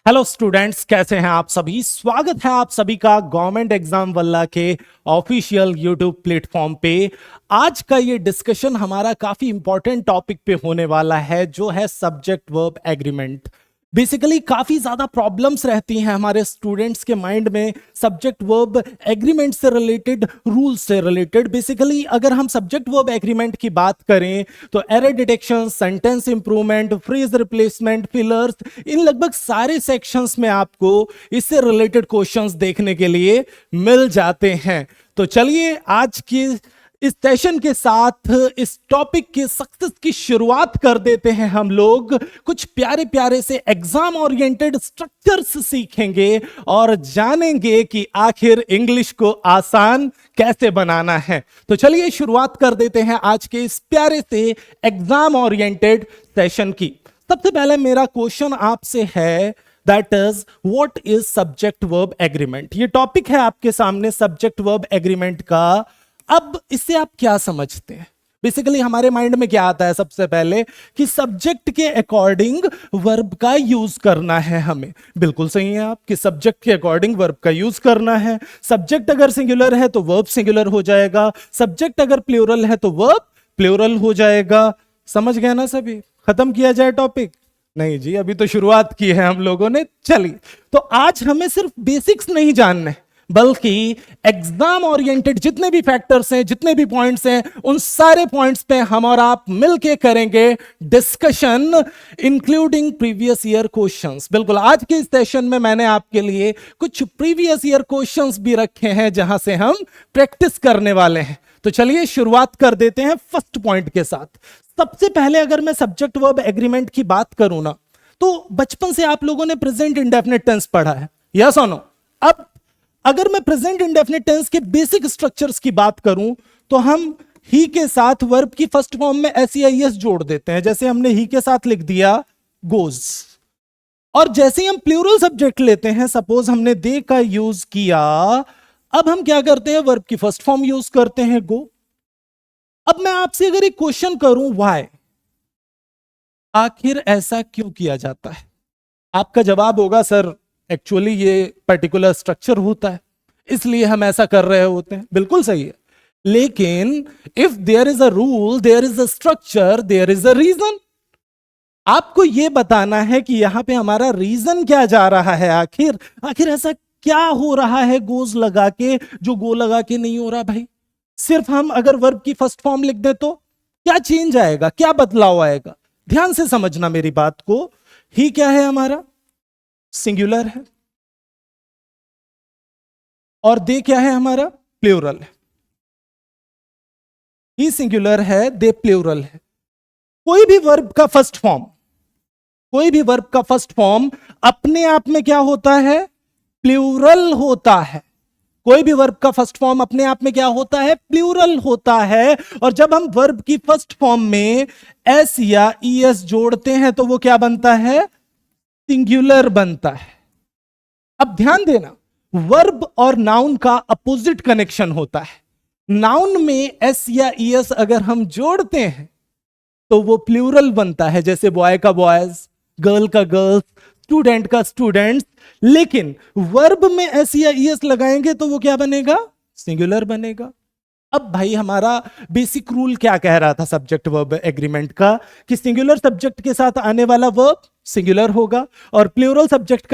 Hello students, कैसे हैं आप सभी। स्वागत है आप सभी का गवर्नमेंट एग्जाम वल्ला के ऑफिशियल यूट्यूब प्लेटफॉर्म पे। आज का ये डिस्कशन हमारा काफी इंपॉर्टेंट टॉपिक पे होने वाला है, जो है सब्जेक्ट वर्ब एग्रीमेंट। बेसिकली काफी ज्यादा प्रॉब्लम्स रहती हैं हमारे स्टूडेंट्स के माइंड में सब्जेक्ट वर्ब एग्रीमेंट से रिलेटेड, रूल्स से रिलेटेड। बेसिकली अगर हम सब्जेक्ट वर्ब एग्रीमेंट की बात करें तो error detection, sentence improvement, phrase replacement, fillers, इन लगभग सारे सेक्शंस में आपको इससे रिलेटेड क्वेश्चंस देखने के लिए मिल जाते हैं। तो चलिए आज की इस सेशन के साथ इस टॉपिक के सक्सेस की शुरुआत कर देते हैं। हम लोग कुछ प्यारे प्यारे से एग्जाम ओरिएंटेड स्ट्रक्चर्स सीखेंगे और जानेंगे कि आखिर इंग्लिश को आसान कैसे बनाना है। तो चलिए शुरुआत कर देते हैं आज के इस प्यारे से एग्जाम ओरिएंटेड सेशन की। सबसे पहले मेरा क्वेश्चन आपसे है, that is what is subject verb agreement. ये टॉपिक है आपके सामने सब्जेक्ट वर्ब एग्रीमेंट का। अब इससे आप क्या समझते हैं? बेसिकली हमारे माइंड में क्या आता है सबसे पहले कि सब्जेक्ट के अकॉर्डिंग वर्ब का यूज करना है हमें। बिल्कुल सही है आप कि सब्जेक्ट के अकॉर्डिंग वर्ब का यूज करना है। सब्जेक्ट अगर सिंगुलर है तो वर्ब सिंगुलर हो जाएगा, सब्जेक्ट अगर प्लूरल है तो वर्ब प्लूरल हो जाएगा। समझ गए ना सभी? खत्म किया जाए टॉपिक? नहीं जी, अभी तो शुरुआत की है हम लोगों ने। चलिए, तो आज हमें सिर्फ बेसिक्स नहीं जानने, बल्कि एग्जाम ओरिएंटेड जितने भी फैक्टर्स हैं, जितने भी पॉइंट्स हैं, उन सारे पॉइंट्स पे हम और आप मिलके करेंगे discussion, including previous year questions. बिल्कुल, आज के इस सेशन में मैंने आपके लिए कुछ प्रीवियस ईयर क्वेश्चंस भी रखे हैं जहां से हम प्रैक्टिस करने वाले हैं। तो चलिए शुरुआत कर देते हैं फर्स्ट पॉइंट के साथ। सबसे पहले अगर मैं सब्जेक्ट वर्ब एग्रीमेंट की बात करूं ना, तो बचपन से आप लोगों ने प्रेजेंट इंडेफिनिट टेंस पढ़ा है, यस और नो? अब अगर मैं प्रेजेंट इंडेफिनिट टेंस के बेसिक स्ट्रक्चर्स की बात करूं तो हम ही के साथ वर्ब की फर्स्ट फॉर्म में एस जोड़ देते हैं। जैसे हमने ही के साथ लिख दिया गोज, और जैसे ही हम प्लूरल सब्जेक्ट लेते हैं, सपोज हमने दे का यूज किया, अब हम क्या करते हैं? वर्ब की फर्स्ट फॉर्म यूज करते हैं, गो। अब मैं आपसे अगर एक क्वेश्चन करूं, व्हाई, आखिर ऐसा क्यों किया जाता है? आपका जवाब होगा, सर एक्चुअली ये पर्टिकुलर स्ट्रक्चर होता है इसलिए हम ऐसा कर रहे होते हैं। बिल्कुल सही है, लेकिन if there is a rule, there is a structure, there is a reason. आपको यह बताना है कि यहां पे हमारा रीजन क्या जा रहा है। आखिर ऐसा क्या हो रहा है गोज लगा के, जो गो लगा के नहीं हो रहा भाई। सिर्फ हम अगर वर्ब की फर्स्ट फॉर्म लिख दे तो क्या चेंज आएगा, क्या बदलाव आएगा? ध्यान से समझना मेरी बात को। ही क्या है हमारा? सिंगुलर है, और दे क्या है हमारा? प्लूरल है। ही सिंगुलर है, दे प्लूरल है। कोई भी वर्ब का फर्स्ट फॉर्म, कोई भी वर्ब का फर्स्ट फॉर्म अपने आप में क्या होता है? प्लूरल होता है। कोई भी वर्ब का फर्स्ट फॉर्म अपने आप में क्या होता है? प्लूरल होता है। और जब हम वर्ब की फर्स्ट फॉर्म में एस या ईएस जोड़ते हैं तो वो क्या बनता है? सिंगुलर बनता है। अब ध्यान देना, वर्ब और नाउन का अपोजिट कनेक्शन होता है। नाउन में एस या ईएस अगर हम जोड़ते हैं तो वो प्लूरल बनता है, जैसे बॉय का बॉयज, गर्ल का गर्ल्स, स्टूडेंट का स्टूडेंट्स। लेकिन वर्ब में एस या ईएस लगाएंगे तो वो क्या बनेगा? सिंगुलर बनेगा। अब भाई हमारा बेसिक रूल क्या कह रहा था सब्जेक्ट वर्ब एग्रीमेंट का, कि सिंगुलर सब्जेक्ट के साथ आने वाला वर्ब सिंगुलर होगा और प्लूरल सब्जेक्ट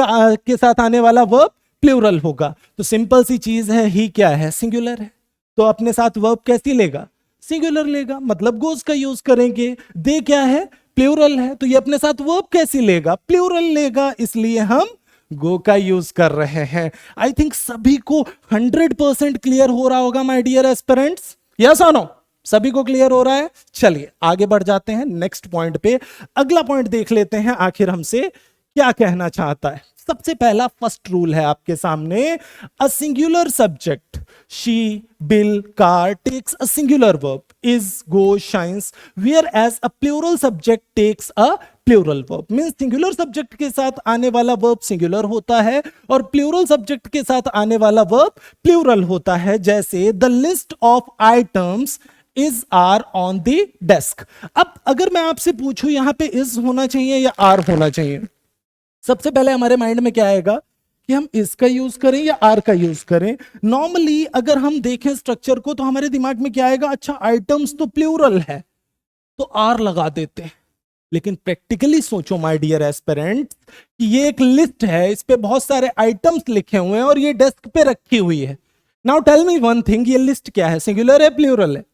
के साथ आने वाला वर्ब प्लूरल होगा। तो सिंपल सी चीज है, ही क्या है? सिंगुलर है, तो अपने साथ वर्ब कैसी लेगा? सिंगुलर लेगा, मतलब गोज का यूज करेंगे। दे क्या है? प्लूरल है, तो ये अपने साथ वर्ब कैसी लेगा? प्लूरल लेगा, इसलिए हम गो का यूज कर रहे हैं। आई थिंक सभी को 100% क्लियर हो रहा होगा माय डियर एस्पिरेंट्स, यस और नो? सभी को क्लियर हो रहा है? चलिए आगे बढ़ जाते हैं नेक्स्ट पॉइंट पे। अगला पॉइंट देख लेते हैं आखिर हमसे क्या कहना चाहता है। सबसे पहला फर्स्ट रूल है आपके सामने, a singular subject, she, Bill, car takes a singular verb, is, go, shines, whereas a plural subject takes a plural verb. Means singular subject के साथ आने वाला वर्ब सिंगुलर होता है और प्लूरल सब्जेक्ट के साथ आने वाला वर्ब प्लूरल होता है। जैसे the list of items is are on the desk. अब अगर मैं आपसे पूछूं यहां पे इज होना चाहिए या आर होना चाहिए? सबसे पहले हमारे माइंड में क्या आएगा कि हम इसका यूज करें या आर का यूज करें। नॉर्मली अगर हम देखें स्ट्रक्चर को तो हमारे दिमाग में क्या आएगा, अच्छा आइटम्स तो प्लूरल है तो आर लगा देते हैं। लेकिन प्रैक्टिकली सोचो माय डियर एस्पिरेंट्स कि ये एक लिस्ट है, इस पे बहुत सारे आइटम्स लिखे हुए हैं और ये डेस्क पे रखी हुई है। Now tell me one thing, ये लिस्ट क्या है, सिंगुलर है प्लूरल है?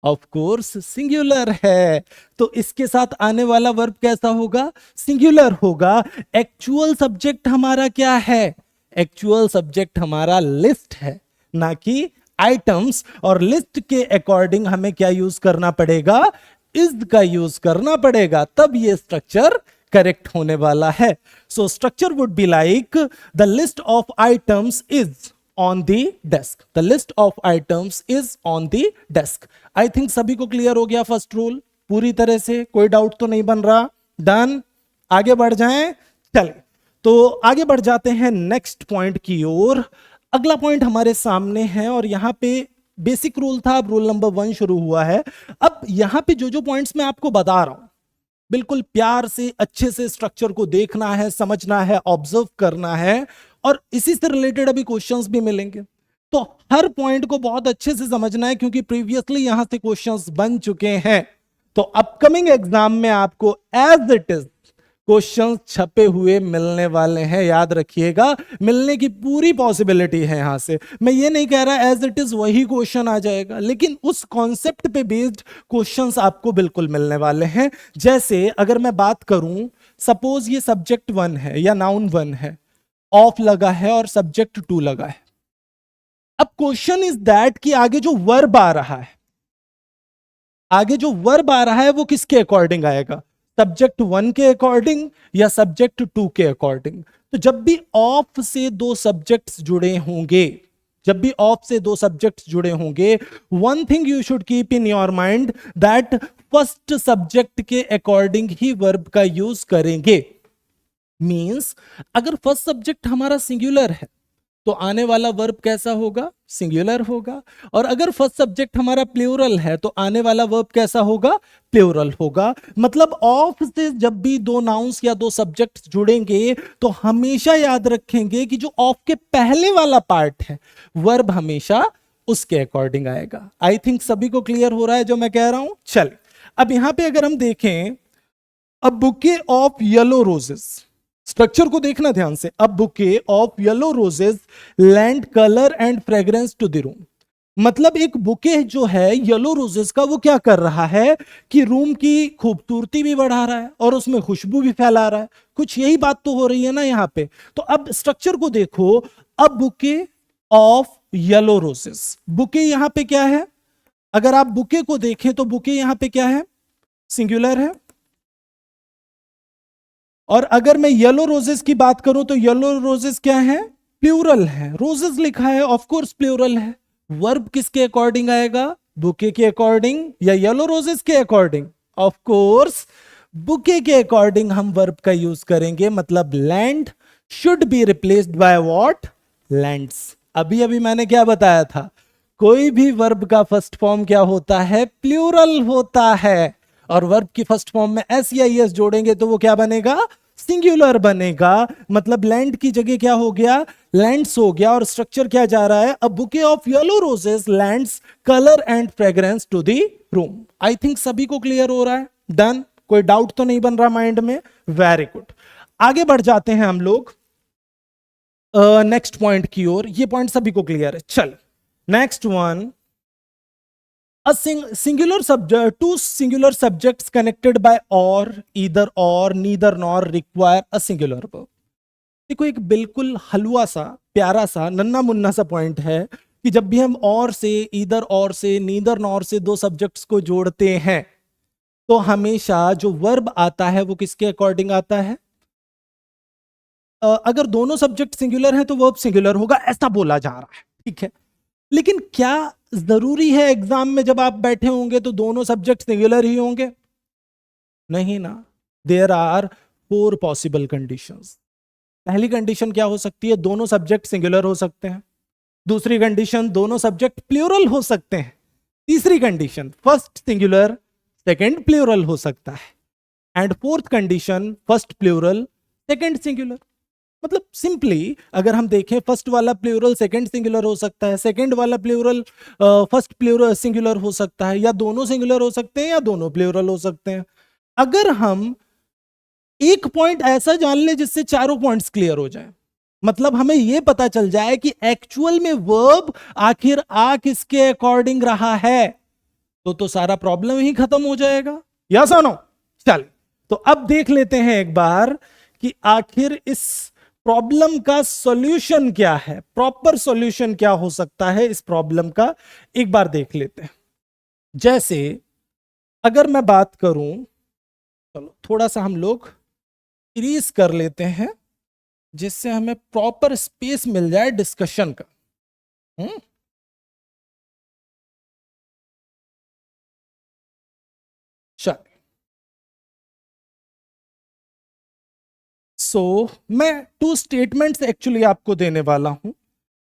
ऑफ कोर्स सिंगुलर है, तो इसके साथ आने वाला वर्ब कैसा होगा, सिंगुलर होगा। एक्चुअल सब्जेक्ट हमारा क्या है, एक्चुअल सब्जेक्ट हमारा लिस्ट है, ना कि आइटम्स। और लिस्ट के अकॉर्डिंग हमें क्या यूज करना पड़ेगा, इज का यूज करना पड़ेगा, तब ये स्ट्रक्चर करेक्ट होने वाला है। So structure would be like the list of items is on the desk, the list of items is on the desk. I think सभी को क्लियर हो गया फर्स्ट रूल पूरी तरह से, कोई डाउट तो नहीं बन रहा। डन, आगे बढ़ जाएं। चले तो आगे बढ़ जाते हैं नेक्स्ट पॉइंट की ओर। अगला पॉइंट हमारे सामने है और यहां पे बेसिक रूल था, अब रूल नंबर 1 शुरू हुआ है। अब यहां पे जो जो पॉइंट्स मैं आपको बता रहा हूं, बिल्कुल प्यार से अच्छे से स्ट्रक्चर को देखना है, समझना है, ऑब्जर्व करना है, और इसी से रिलेटेड अभी क्वेश्चंस भी मिलेंगे। तो हर पॉइंट को बहुत अच्छे से समझना है क्योंकि प्रीवियसली यहां से क्वेश्चंस बन चुके हैं। तो अपकमिंग एग्जाम में आपको एज इट इज क्वेश्चंस छपे हुए मिलने वाले हैं, याद रखिएगा, मिलने की पूरी पॉसिबिलिटी है। यहां से मैं ये नहीं कह रहा एज इट इज वही क्वेश्चन आ जाएगा, लेकिन उस कॉन्सेप्ट पे बेस्ड क्वेश्चंस आपको बिल्कुल मिलने वाले हैं। जैसे अगर मैं बात करूं, सपोज ये सब्जेक्ट 1 है या नाउन 1 है, ऑफ लगा है और सब्जेक्ट 2 लगा है। अब क्वेश्चन इज दैट कि आगे जो वर्ब आ रहा है, आगे जो वर्ब आ रहा है वो किसके अकॉर्डिंग आएगा, सब्जेक्ट 1 के अकॉर्डिंग या सब्जेक्ट 2 के अकॉर्डिंग। तो जब भी ऑफ से दो सब्जेक्ट्स जुड़े होंगे, जब भी ऑफ से दो सब्जेक्ट्स जुड़े होंगे, one thing you should keep in your mind that first subject के अकॉर्डिंग ही वर्ब का यूज करेंगे। मींस अगर फर्स्ट सब्जेक्ट हमारा सिंगुलर है तो आने वाला वर्ब कैसा होगा, सिंगुलर होगा। और अगर फर्स्ट सब्जेक्ट हमारा प्लूरल है तो आने वाला वर्ब कैसा होगा, प्लूरल होगा। मतलब ऑफ से जब भी दो नाउन्स या दो सब्जेक्ट्स जुड़ेंगे तो हमेशा याद रखेंगे कि जो ऑफ के पहले वाला पार्ट है वर्ब हमेशा उसके अकॉर्डिंग आएगा। आई थिंक सभी को क्लियर हो रहा है जो मैं कह रहा हूं। चल अब यहां पे अगर हम देखें, a bouquet of yellow roses, structure को देखना ध्यान से, a bouquet of yellow roses lend colour and fragrance to the room. मतलब एक बुके जो है येलो रोजेस का, वो क्या कर रहा है कि रूम की खूबसूरती भी बढ़ा रहा है और उसमें खुशबू भी फैला रहा है। कुछ यही बात तो हो रही है ना यहां पे। तो अब स्ट्रक्चर को देखो, अ bouquet of yellow roses, bouquet यहां पे क्या है, अगर आप बुके को देखें तो बुके यहां पे क्या है, सिंगुलर है। और अगर मैं येलो रोजेस की बात करूं तो येलो रोजेस क्या है, प्लूरल है। रोजेस लिखा है, ऑफ कोर्स प्लूरल है। वर्ब किसके अकॉर्डिंग आएगा, बुके के अकॉर्डिंग या येलो रोजेस के अकॉर्डिंग? ऑफ कोर्स बुके के अकॉर्डिंग हम वर्ब का यूज करेंगे। मतलब land should be replaced by what, lands. अभी अभी मैंने क्या बताया था, कोई भी वर्ब का फर्स्ट फॉर्म क्या होता है, प्लूरल होता है। और वर्ब की फर्स्ट फॉर्म में एस या एस जोड़ेंगे तो वो क्या बनेगा, सिंगुलर बनेगा। मतलब लैंड की जगह क्या हो गया, लैंड्स हो गया। और स्ट्रक्चर क्या जा रहा है, a bouquet of yellow roses lends colour and fragrance to the room. I think सभी को क्लियर हो रहा है। डन, कोई डाउट तो नहीं बन रहा माइंड में? वेरी गुड, आगे बढ़ जाते हैं हम लोग नेक्स्ट पॉइंट की ओर। ये पॉइंट सभी को क्लियर है। चल next one, a singular subject, two singular subjects connected by or, either or, neither nor require a singular verb। देखो एक बिल्कुल हलवा सा, प्यारा सा, नन्ना मुन्ना सा पॉइंट है कि जब भी हम और से, ईदर और से, नीदर नॉर से दो सब्जेक्ट्स को जोड़ते हैं तो हमेशा जो वर्ब आता है वो किसके अकॉर्डिंग आता है, अगर दोनों सब्जेक्ट सिंगुलर है तो वर्ब सिंगुलर होगा, ऐसा बोला जा रहा है। ठीक है, लेकिन क्या जरूरी है एग्जाम में जब आप बैठे होंगे तो दोनों सब्जेक्ट सिंगुलर ही होंगे? नहीं ना। There are 4 possible conditions. पहली कंडीशन क्या हो सकती है, दोनों सब्जेक्ट सिंगुलर हो सकते हैं। दूसरी कंडीशन, दोनों सब्जेक्ट प्लूरल हो सकते हैं। तीसरी condition, first singular second plural हो सकता है। And fourth condition, first plural second singular. मतलब सिंपली अगर हम देखें, फर्स्ट वाला प्लूरल सेकंड सिंगुलर हो सकता है, सेकंड वाला प्लूरल फर्स्ट प्लूरल सिंगुलर हो सकता है, या दोनों सिंगुलर हो सकते हैं या दोनों प्लूरल हो सकते हैं। अगर हम एक पॉइंट ऐसा जान ले जिससे चारों पॉइंट्स क्लियर हो जाए, मतलब हमें यह पता चल जाए कि एक्चुअल में वर्ब आखिर आ किसके अकॉर्डिंग रहा है, तो सारा प्रॉब्लम ही खत्म हो जाएगा। या सुनो, चल तो अब देख लेते हैं एक बार कि आखिर इस प्रॉब्लम का सॉल्यूशन क्या है, प्रॉपर सॉल्यूशन क्या हो सकता है इस प्रॉब्लम का, एक बार देख लेते हैं। जैसे अगर मैं बात करूं, चलो थोड़ा सा हम लोग इरेज कर लेते हैं जिससे हमें प्रॉपर स्पेस मिल जाए डिस्कशन का। चल मैं टू स्टेटमेंट्स एक्चुअली आपको देने वाला हूं,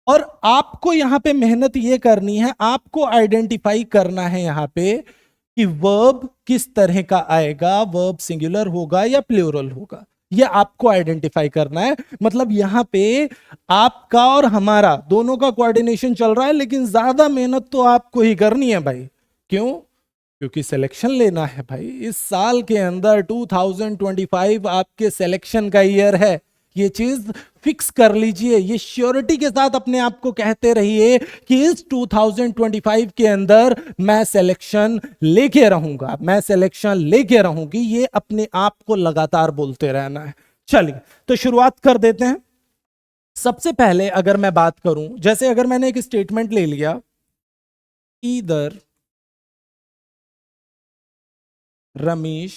और आपको यहां पे मेहनत ये करनी है, आपको आइडेंटिफाई करना है यहां पे कि वर्ब किस तरह का आएगा, वर्ब सिंगुलर होगा या प्लूरल होगा, ये आपको आइडेंटिफाई करना है। मतलब यहां पे आपका और हमारा दोनों का कोऑर्डिनेशन चल रहा है, लेकिन ज्यादा मेहनत तो आपको ही करनी है भाई। क्यों? क्योंकि सिलेक्शन लेना है भाई। इस साल के अंदर 2025 आपके सिलेक्शन का ईयर है, ये चीज फिक्स कर लीजिए, ये श्योरिटी के साथ अपने आप को कहते रहिए कि इस 2025 के अंदर मैं सिलेक्शन लेके रहूंगा, मैं सिलेक्शन लेके रहूंगी, ये अपने आप को लगातार बोलते रहना है। चलिए तो शुरुआत कर देते हैं। सबसे पहले अगर मैं बात करूं, जैसे अगर मैंने एक स्टेटमेंट ले लिया, ईदर रमेश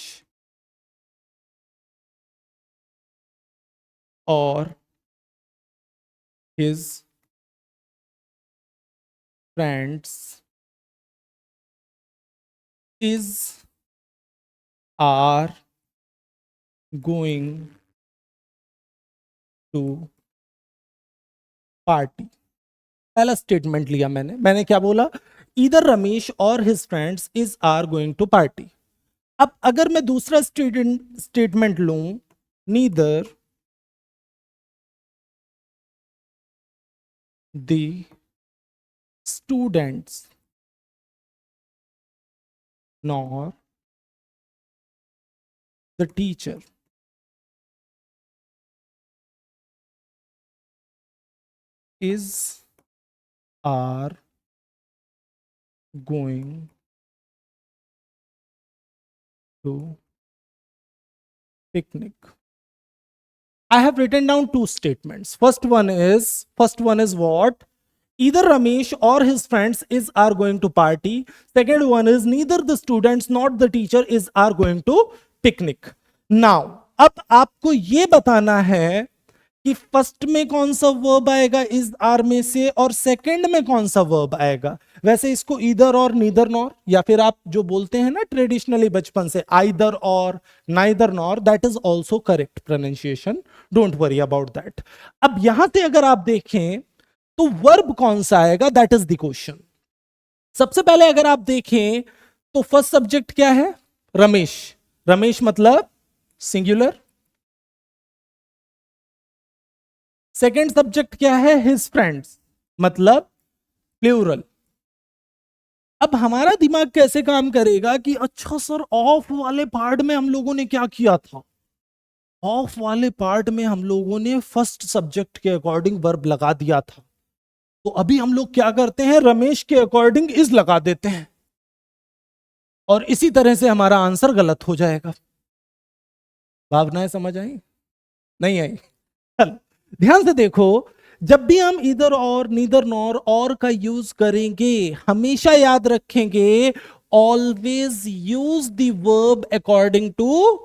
और his friends are going to party। पहला स्टेटमेंट लिया मैंने क्या बोला? ईदर रमेश और his friends are going to party. अब अगर मैं दूसरा स्टेटमेंट लूं, neither the students nor the teacher are going to picnic। I have written down two statements. First one is what? Either Ramesh or his friends are going to party. Second one is neither the students nor the teacher are going to picnic। Now अब आपको ये बताना है कि first में कौन सा verb आएगा इस आर में से, और सेकंड में कौन सा वर्ब आएगा। वैसे इसको ईदर और नीदर नॉर, या फिर आप जो बोलते हैं ना ट्रेडिशनली बचपन से आइदर और neither nor, that is also correct pronunciation, don't worry about that. अब यहां से अगर आप देखें तो वर्ब कौन सा आएगा, दैट इज द क्वेश्चन। सबसे पहले अगर आप देखें तो फर्स्ट सब्जेक्ट क्या है? रमेश। रमेश मतलब सिंगुलर। सेकेंड सब्जेक्ट क्या है? हिज फ्रेंड्स, मतलब प्लूरल। अब हमारा दिमाग कैसे काम करेगा कि अच्छा सर ऑफ वाले पार्ट में हम लोगों ने क्या किया था? ऑफ वाले पार्ट में हम लोगों ने फर्स्ट सब्जेक्ट के अकॉर्डिंग वर्ब लगा दिया था, तो अभी हम लोग क्या करते हैं? रमेश के अकॉर्डिंग इज लगा देते हैं, और इसी तरह से हमारा आंसर गलत हो जाएगा। भावनाएं समझ आई? नहीं आई? चलो ध्यान से देखो, जब भी हम इधर और नीदर नॉर और का यूज करेंगे, हमेशा याद रखेंगे always use the verb according to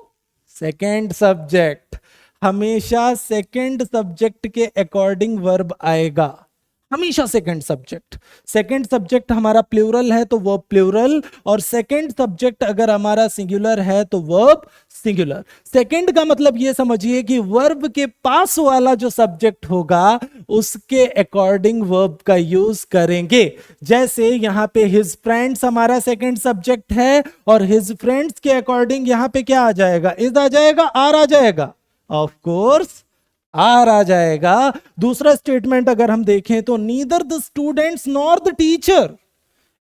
second subject. हमेशा सेकेंड सब्जेक्ट के अकॉर्डिंग वर्ब आएगा, हमेशा सेकंड सब्जेक्ट। सेकंड सब्जेक्ट हमारा प्लूरल है तो वर्ब प्लूरल, और सेकंड सब्जेक्ट अगर हमारा सिंगुलर है तो वर्ब सिंगुलर। सेकंड का मतलब ये समझिए कि वर्ब के पास वाला जो सब्जेक्ट होगा उसके अकॉर्डिंग वर्ब का यूज करेंगे। जैसे यहां पे हिज फ्रेंड्स हमारा सेकंड सब्जेक्ट है, और हिज फ्रेंड्स के अकॉर्डिंग यहां पे क्या आ जाएगा? इज आ जाएगा, आर आ जाएगा, ऑफ कोर्स आर आ जाएगा। दूसरा स्टेटमेंट अगर हम देखें तो neither the students nor the teacher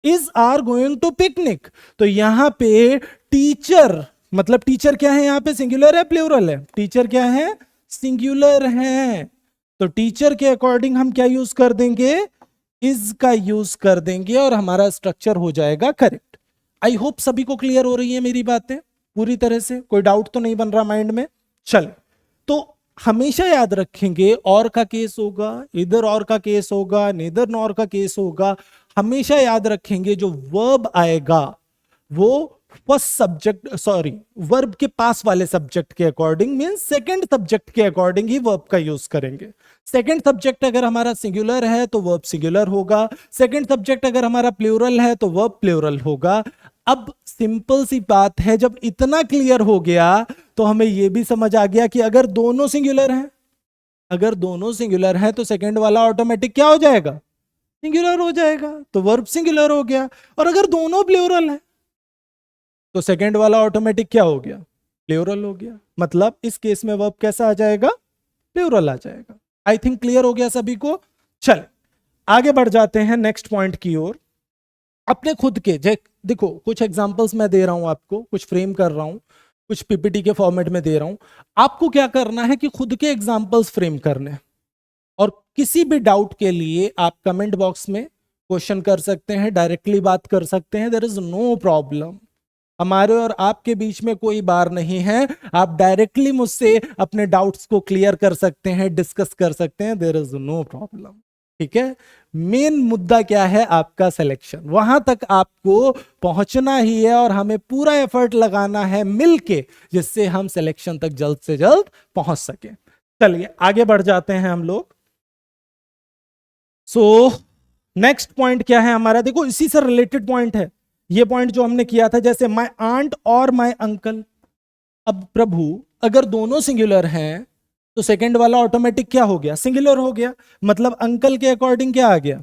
is are going to picnic. तो यहां पे टीचर मतलब टीचर क्या है, यहां पे सिंगुलर है प्लूरल है? टीचर क्या है, सिंगुलर है। तो टीचर के अकॉर्डिंग हम क्या यूज कर देंगे, इज का यूज कर देंगे और हमारा स्ट्रक्चर हो जाएगा करेक्ट। आई होप सभी को क्लियर हो रही है मेरी बातें पूरी तरह से, कोई डाउट तो नहीं बन रहा माइंड में। चले, तो हमेशा याद रखेंगे और का केस होगा, इधर और का केस होगा, नेदर नॉर का केस होगा। हमेशा याद रखेंगे जो वर्ब आएगा वो फर्स्ट सब्जेक्ट सॉरी वर्ब के पास वाले सब्जेक्ट के अकॉर्डिंग मींस सेकंड सब्जेक्ट के अकॉर्डिंग ही वर्ब का यूज करेंगे। सेकंड सब्जेक्ट अगर हमारा सिंगुलर है तो वर्ब सिंगुलर होगा, सेकंड सब्जेक्ट अगर हमारा प्लूरल है तो वर्ब प्लूरल होगा। अब सिंपल सी बात है, जब इतना क्लियर हो गया तो हमें यह भी समझ आ गया कि अगर दोनों सिंगुलर हैं, अगर दोनों सिंगुलर हैं तो सेकंड वाला ऑटोमेटिक क्या हो जाएगा, सिंगुलर हो जाएगा, तो वर्ब सिंगुलर हो गया। और अगर दोनों प्लूरल है तो सेकंड वाला ऑटोमेटिक क्या हो गया, प्लूरल हो गया। मतलब इस केस में वर्ब कैसा आ जाएगा, प्लूरल आ जाएगा। आई थिंक क्लियर हो गया सभी को। चल आगे बढ़ जाते हैं नेक्स्ट पॉइंट की ओर। अपने खुद के देखो कुछ एग्जांपल्स मैं दे रहा हूं आपको, कुछ फ्रेम कर रहा हूं, कुछ पीपीटी के फॉर्मेट में दे रहा हूं। आपको क्या करना है कि खुद के एग्जांपल्स फ्रेम करने, और किसी भी डाउट के लिए आप कमेंट बॉक्स में क्वेश्चन कर सकते हैं, डायरेक्टली बात कर सकते हैं, देयर इज नो प्रॉब्लम। हमारे और आपके बीच में कोई बार नहीं है, आप डायरेक्टली मुझसे अपने डाउट्स को क्लियर कर सकते हैं, डिस्कस कर सकते हैं, देयर इज नो प्रॉब्लम। ठीक है, मेन मुद्दा क्या है, आपका सिलेक्शन, वहां तक आपको पहुंचना ही है और हमें पूरा एफर्ट लगाना है मिलके, जिससे हम सिलेक्शन तक जल्द से जल्द पहुंच सके। चलिए आगे बढ़ जाते हैं हम लोग। सो नेक्स्ट पॉइंट क्या है हमारा, देखो इसी से रिलेटेड पॉइंट है ये पॉइंट जो हमने किया था, जैसे माय आंट और माय अंकल। अब प्रभु अगर दोनों सिंगुलर हैं तो सेकंड वाला ऑटोमेटिक क्या हो गया, सिंगुलर हो गया। मतलब अंकल के अकॉर्डिंग क्या आ गया,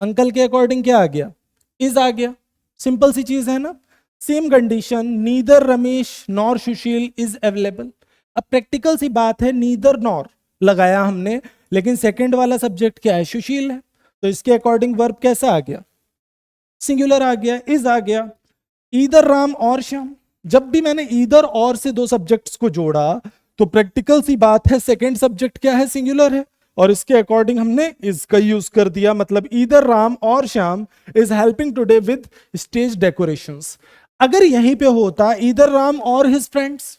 अंकल के अकॉर्डिंग क्या आ गया, इज आ गया। सिंपल सी चीज है ना। Same condition, neither Ramesh nor Sushil is available. अब प्रैक्टिकल सी बात है, नीदर नॉर लगाया हमने, लेकिन सेकंड वाला सब्जेक्ट क्या है, सुशील है, तो इसके अकॉर्डिंग वर्ब कैसा आ गया, सिंगुलर आ गया, इज आ गया। ईदर राम और श्याम, जब भी मैंने ईदर और से दो सब्जेक्ट्स को जोड़ा तो प्रैक्टिकल सी बात है, सेकंड सब्जेक्ट क्या है, सिंगुलर है, और इसके अकॉर्डिंग हमने इसका यूज कर दिया। मतलब ईदर राम और Shyam is helping today with stage decorations. अगर यहीं पे होता ईदर राम और हिज फ्रेंड्स,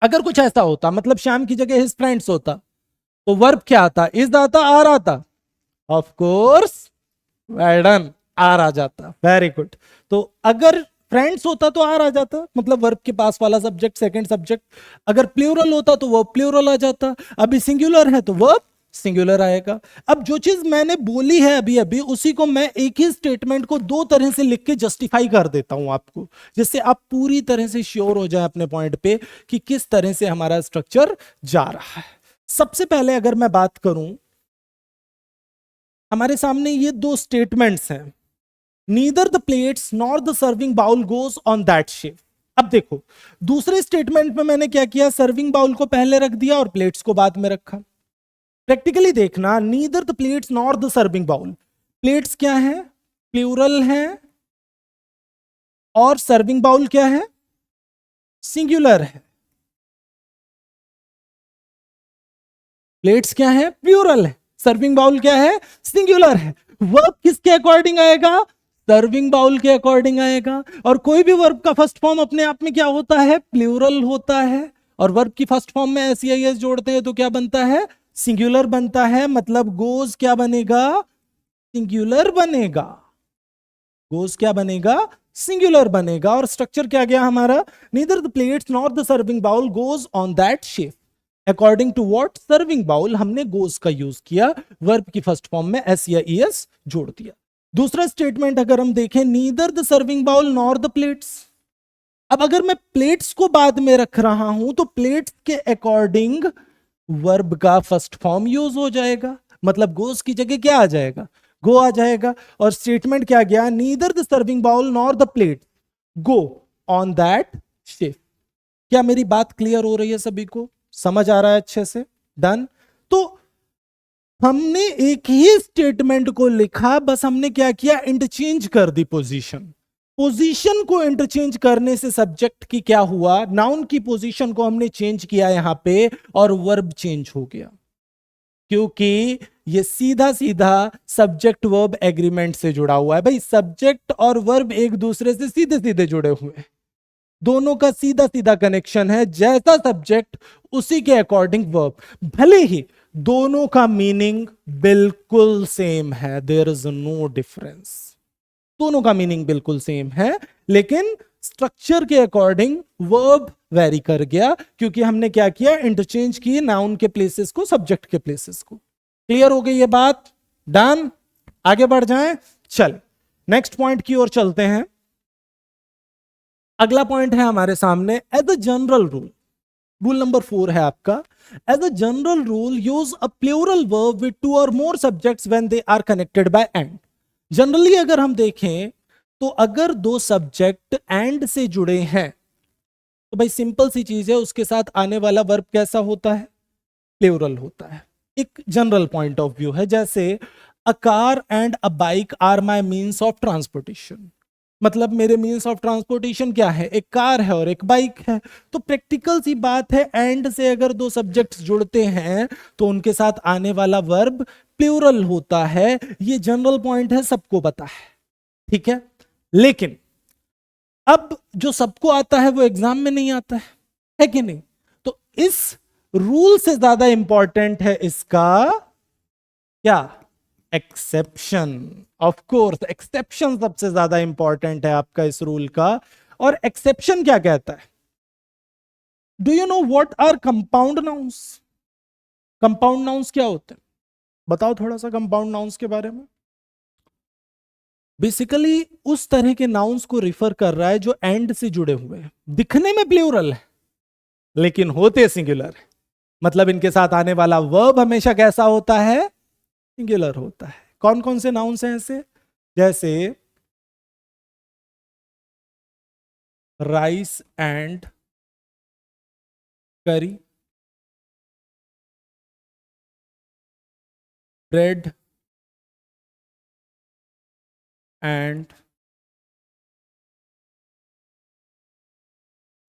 अगर कुछ ऐसा होता, मतलब श्याम की जगह हिज फ्रेंड्स होता, तो वर्ब क्या आता, इज आता, आर आता, of course well done, are आ जाता, वेरी गुड। तो अगर फ्रेंड्स होता तो आर आ जाता, मतलब वर्ब के पास वाला सब्जेक्ट सेकंड सब्जेक्ट। अगर प्लूरल होता तो वर्ब प्लूरल आ जाता, अभी सिंगुलर है तो वर्ब सिंगुलर आएगा। अब जो चीज मैंने बोली है अभी अभी, उसी को मैं एक ही स्टेटमेंट को दो तरह से लिख के जस्टिफाई कर देता हूं आपको, जिससे आप पूरी तरह से श्योर हो जाए अपने पॉइंट पे कि किस तरह से हमारा स्ट्रक्चर जा रहा है। सबसे पहले अगर मैं बात करूं, हमारे सामने ये दो स्टेटमेंट्स हैं, neither the plates nor the serving bowl goes on that shape. अब देखो दूसरे स्टेटमेंट में मैंने क्या किया, सर्विंग बाउल को पहले रख दिया और प्लेट्स को बाद में रखा। प्रैक्टिकली देखना, neither the plates nor the serving bowl, plates क्या है, प्लूरल है, और सर्विंग बाउल क्या है, सिंगुलर है। प्लेट्स क्या है, प्लूरल है, सर्विंग बाउल क्या है, सिंगुलर है। वर्ब किसके अकॉर्डिंग आएगा, सर्विंग बाउल के अकॉर्डिंग आएगा। और कोई भी वर्ब का फर्स्ट फॉर्म अपने आप में क्या होता है, प्लूरल होता है, और वर्ब की फर्स्ट फॉर्म में एस या एस जोड़ते हैं तो क्या बनता है, सिंगुलर बनता है। मतलब गोज क्या बनेगा, सिंगुलर बनेगा, गोज क्या बनेगा, सिंगुलर बनेगा। और स्ट्रक्चर क्या गया हमारा, neither the plates nor the serving bowl goes on that shape. According to what, serving bowl, हमने गोज का यूज किया, वर्ब की फर्स्ट फॉर्म में एस या ईएस जोड़ दिया। दूसरा स्टेटमेंट अगर हम देखें, neither the serving bowl nor the plates. अब अगर मैं प्लेट्स को बाद में रख रहा हूं तो प्लेट्स के अकॉर्डिंग वर्ब का फर्स्ट फॉर्म यूज हो जाएगा, मतलब गोज की जगह क्या आ जाएगा, गो आ जाएगा। और स्टेटमेंट क्या गया, neither the serving bowl nor the plate go on that shape. क्या मेरी बात क्लियर हो रही है सभी को, समझ आ रहा है अच्छे से? डन। तो हमने एक ही स्टेटमेंट को लिखा, बस हमने क्या किया, इंटरचेंज कर दी पोजीशन। पोजीशन को इंटरचेंज करने से सब्जेक्ट की क्या हुआ, नाउन की पोजीशन को हमने चेंज किया यहां पे और वर्ब चेंज हो गया, क्योंकि ये सीधा सीधा सब्जेक्ट वर्ब एग्रीमेंट से जुड़ा हुआ है। भाई सब्जेक्ट और वर्ब एक दूसरे से सीधे सीधे जुड़े हुए हैं, दोनों का सीधा सीधा कनेक्शन है। जैसा सब्जेक्ट उसी के अकॉर्डिंग वर्ब, भले ही दोनों का मीनिंग बिल्कुल सेम है, देयर इज नो डिफरेंस, दोनों का मीनिंग बिल्कुल सेम है, लेकिन स्ट्रक्चर के अकॉर्डिंग वर्ब वेरी कर गया, क्योंकि हमने क्या किया, इंटरचेंज किए नाउन के प्लेसेस को सब्जेक्ट के प्लेसेस को। क्लियर हो गई ये बात? डन। आगे बढ़ जाएं, चल नेक्स्ट पॉइंट की ओर चलते हैं। अगला पॉइंट है हमारे सामने, as a general rule, rule number 4 है आपका, as a general rule use a plural verb with 2 और more subjects when they are connected by and. Generally अगर हम देखें तो अगर दो सब्जेक्ट एंड से जुड़े हैं तो भाई सिंपल सी चीज है, उसके साथ आने वाला वर्ब कैसा होता है, प्लूरल होता है। एक जनरल पॉइंट ऑफ व्यू है, जैसे a car and a bike are my means of transportation, मतलब मेरे मीन्स ऑफ ट्रांसपोर्टेशन क्या है, एक कार है और एक बाइक है। तो प्रैक्टिकल सी बात है, एंड से अगर दो सब्जेक्ट्स जुड़ते हैं तो उनके साथ आने वाला वर्ब प्लूरल होता है। ये जनरल पॉइंट है, सबको पता है, ठीक है। लेकिन अब जो सबको आता है वो एग्जाम में नहीं आता है कि नहीं? तो इस रूल से ज्यादा इंपॉर्टेंट है इसका क्या, एक्सेप्शन। ऑफ कोर्स एक्सेप्शन सबसे ज्यादा इंपॉर्टेंट है आपका इस रूल का। और एक्सेप्शन क्या कहता है, do you know what are compound nouns? Compound nouns क्या होते हैं, बताओ थोड़ा सा कंपाउंड नाउन्स के बारे में। बेसिकली उस तरह के नाउन्स को रिफर कर रहा है जो एंड से जुड़े हुए हैं, दिखने में प्लूरल है लेकिन होते सिंगुलर है। मतलब इनके साथ आने वाला वर्ब हमेशा कैसा होता है, सिंगुलर होता है। कौन कौन से नाउन्स हैं ऐसे, जैसे राइस एंड करी, bread and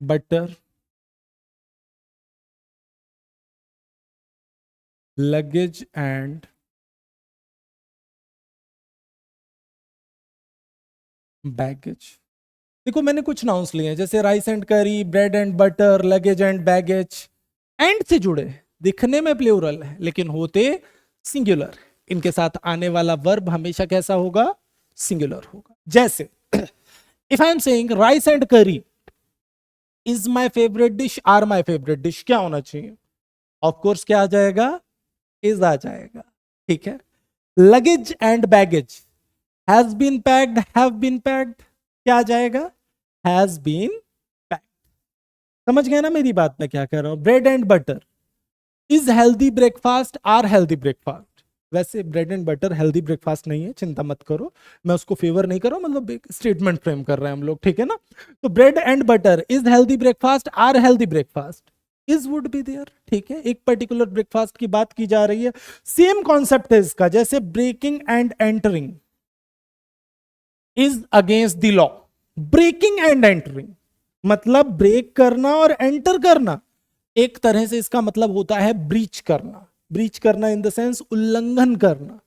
butter, luggage and baggage. देखो मैंने कुछ नाउन्स लिए हैं, जैसे राइस एंड करी, bread and butter, luggage and baggage, and से जुड़े, दिखने में प्लूरल है लेकिन होते सिंगुलर। इनके साथ आने वाला वर्ब हमेशा कैसा होगा, सिंगुलर होगा। जैसे if I am saying rice and curry is my favourite dish, are my favourite dish, क्या होना चाहिए, ऑफ कोर्स क्या आ जाएगा, इज आ जाएगा, ठीक है। Luggage and baggage, has been packed, have been packed, क्या आ जाएगा, हैज बीन पैक्ड। समझ गए ना मेरी बात, मैं क्या कह रहा हूं। Bread and butter is healthy breakfast, are healthy breakfast. वैसे bread and butter healthy breakfast नहीं है, चिंता मत करो, मैं उसको फेवर नहीं कर रहा हूं, मतलब एक स्टेटमेंट फ्रेम कर रहे हैं हम लोग, ठीक है ना। तो bread and butter is healthy breakfast, are healthy breakfast, is would be there, ठीक है। एक पर्टिकुलर ब्रेकफास्ट की बात की जा रही है। सेम कॉन्सेप्ट है इसका, जैसे breaking and entering is against the law. Breaking and entering मतलब ब्रेक करना और एंटर करना, एक तरह से इसका मतलब होता है ब्रीच करना। ब्रीच करना इन द सेंस उल्लंघन करना,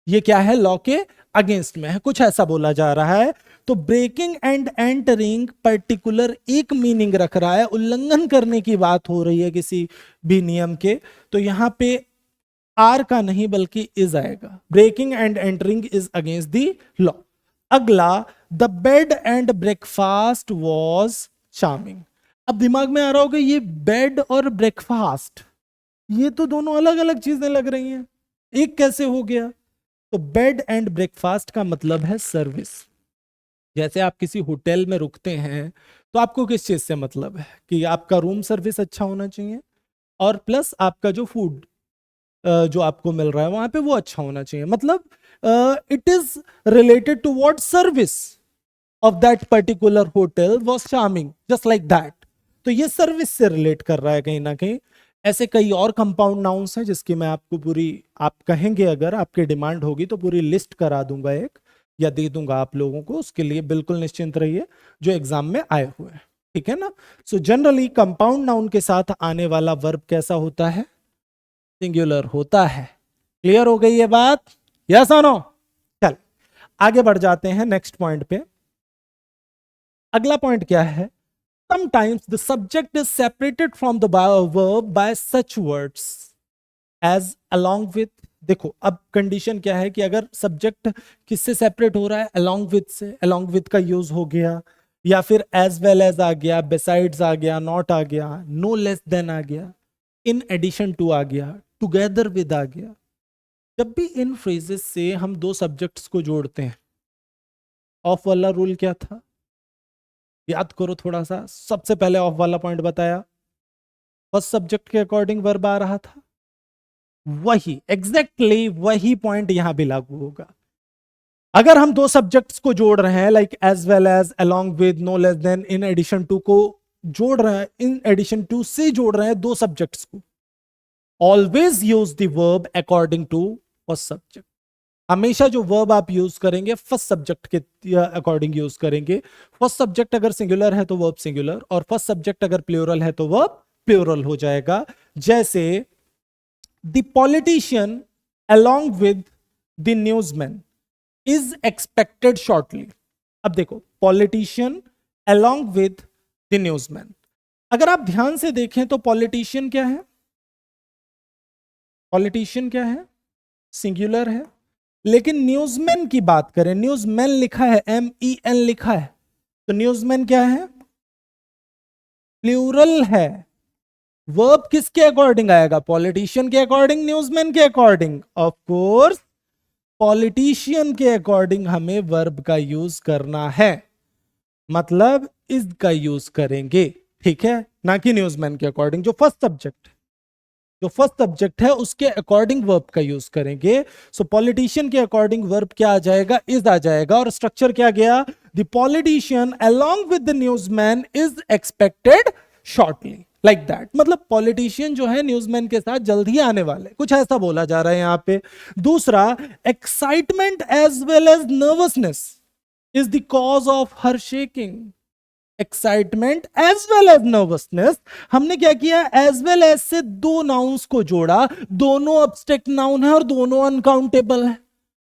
ये क्या है, लॉ के अगेंस्ट में है, कुछ ऐसा बोला जा रहा है। तो ब्रेकिंग एंड एंटरिंग पर्टिकुलर एक मीनिंग रख रहा है, उल्लंघन करने की बात हो रही है किसी भी नियम के, तो यहां पे आर का नहीं बल्कि इज आएगा। Breaking and entering is against the law. अगला, the bed and breakfast was charming. अब दिमाग में आ रहा होगा ये बेड और ब्रेकफास्ट, ये तो दोनों अलग अलग चीजें लग रही हैं, एक कैसे हो गया। तो बेड एंड ब्रेकफास्ट का मतलब है सर्विस। जैसे आप किसी होटल में रुकते हैं तो आपको किस चीज से मतलब है कि आपका रूम सर्विस अच्छा होना चाहिए और प्लस आपका जो फूड जो आपको मिल रहा है वहां पे वो अच्छा होना चाहिए। मतलब it is related to what, service of that particular hotel was charming, just like that. तो ये सर्विस से रिलेट कर रहा है कहीं ना कहीं। ऐसे कई और कंपाउंड नाउन्स हैं जिसकी मैं आपको पूरी, आप कहेंगे अगर आपकी डिमांड होगी तो पूरी लिस्ट करा दूंगा एक, या दे दूंगा आप लोगों को, उसके लिए बिल्कुल निश्चिंत रहिए जो एग्जाम में आए हुए हैं, ठीक है ना। सो जनरली कंपाउंड नाउन के साथ आने वाला वर्ब कैसा होता है? सिंगुलर होता है। क्लियर हो गई ये बात? यस और नो? चल आगे बढ़ जाते हैं नेक्स्ट पॉइंट पे। अगला पॉइंट क्या है? Sometimes the subject is separated from the verb by such words as along with। देखो अब कंडीशन क्या है कि अगर सब्जेक्ट किससे सेपरेट हो रहा है? along with से। along with का यूज हो गया, या फिर as well as आ गया, besides आ गया, not आ गया, no less than आ गया, in addition to आ गया, together with आ गया। जब भी इन फ्रेजेस से हम दो सब्जेक्ट्स को जोड़ते हैं, ऑफ वाला रूल क्या था? याद करो थोड़ा सा। सबसे पहले ऑफ वाला पॉइंट बताया, फर्स्ट सब्जेक्ट के अकॉर्डिंग वर्ब आ रहा था, वही एग्जैक्टली वही पॉइंट यहां भी लागू होगा। अगर हम दो सब्जेक्ट्स को जोड़ रहे हैं, like as well as, along with, no less than, in addition to को जोड़ रहे हैं, इन एडिशन टू से जोड़ रहे हैं दो सब्जेक्ट्स को, always use the verb according to first subject. हमेशा जो वर्ब आप यूज करेंगे फर्स्ट सब्जेक्ट के अकॉर्डिंग यूज करेंगे। फर्स्ट सब्जेक्ट अगर सिंगुलर है तो वर्ब सिंगुलर, और फर्स्ट सब्जेक्ट अगर प्लूरल है तो वर्ब प्लूरल हो जाएगा। जैसे the politician along with the newsman is expected shortly. अब देखो, politician along with the newsman, अगर आप ध्यान से देखें तो पॉलिटिशियन क्या है? पॉलिटिशियन क्या है? सिंगुलर है। लेकिन न्यूजमैन की बात करें, न्यूजमैन लिखा है, MEN लिखा है, तो न्यूजमैन क्या है? प्लूरल है। वर्ब किसके अकॉर्डिंग आएगा? पॉलिटिशियन के अकॉर्डिंग, न्यूजमैन के अकॉर्डिंग? ऑफ कोर्स पॉलिटिशियन के अकॉर्डिंग हमें वर्ब का यूज करना है, मतलब इसका यूज करेंगे, ठीक है, ना कि न्यूजमैन के अकॉर्डिंग। जो फर्स्ट सब्जेक्ट है उसके अकॉर्डिंग वर्ब का यूज करेंगे। सो पॉलिटिशियन के अकॉर्डिंग वर्ब क्या आ जाएगा? इज आ जाएगा। और स्ट्रक्चर क्या गया? The politician along with the newsman is expected shortly, like that. मतलब पॉलिटिशियन जो है न्यूजमैन के साथ जल्द ही आने वाले, कुछ ऐसा बोला जा रहा है यहां पे। दूसरा, excitement as well as nervousness is the cause of her shaking. Excitement as well as nervousness, हमने क्या किया? एज वेल एज से दो नाउन्स को जोड़ा, दोनों अब्स्ट्रैक्ट नाउन है और दोनों अनकाउंटेबल है,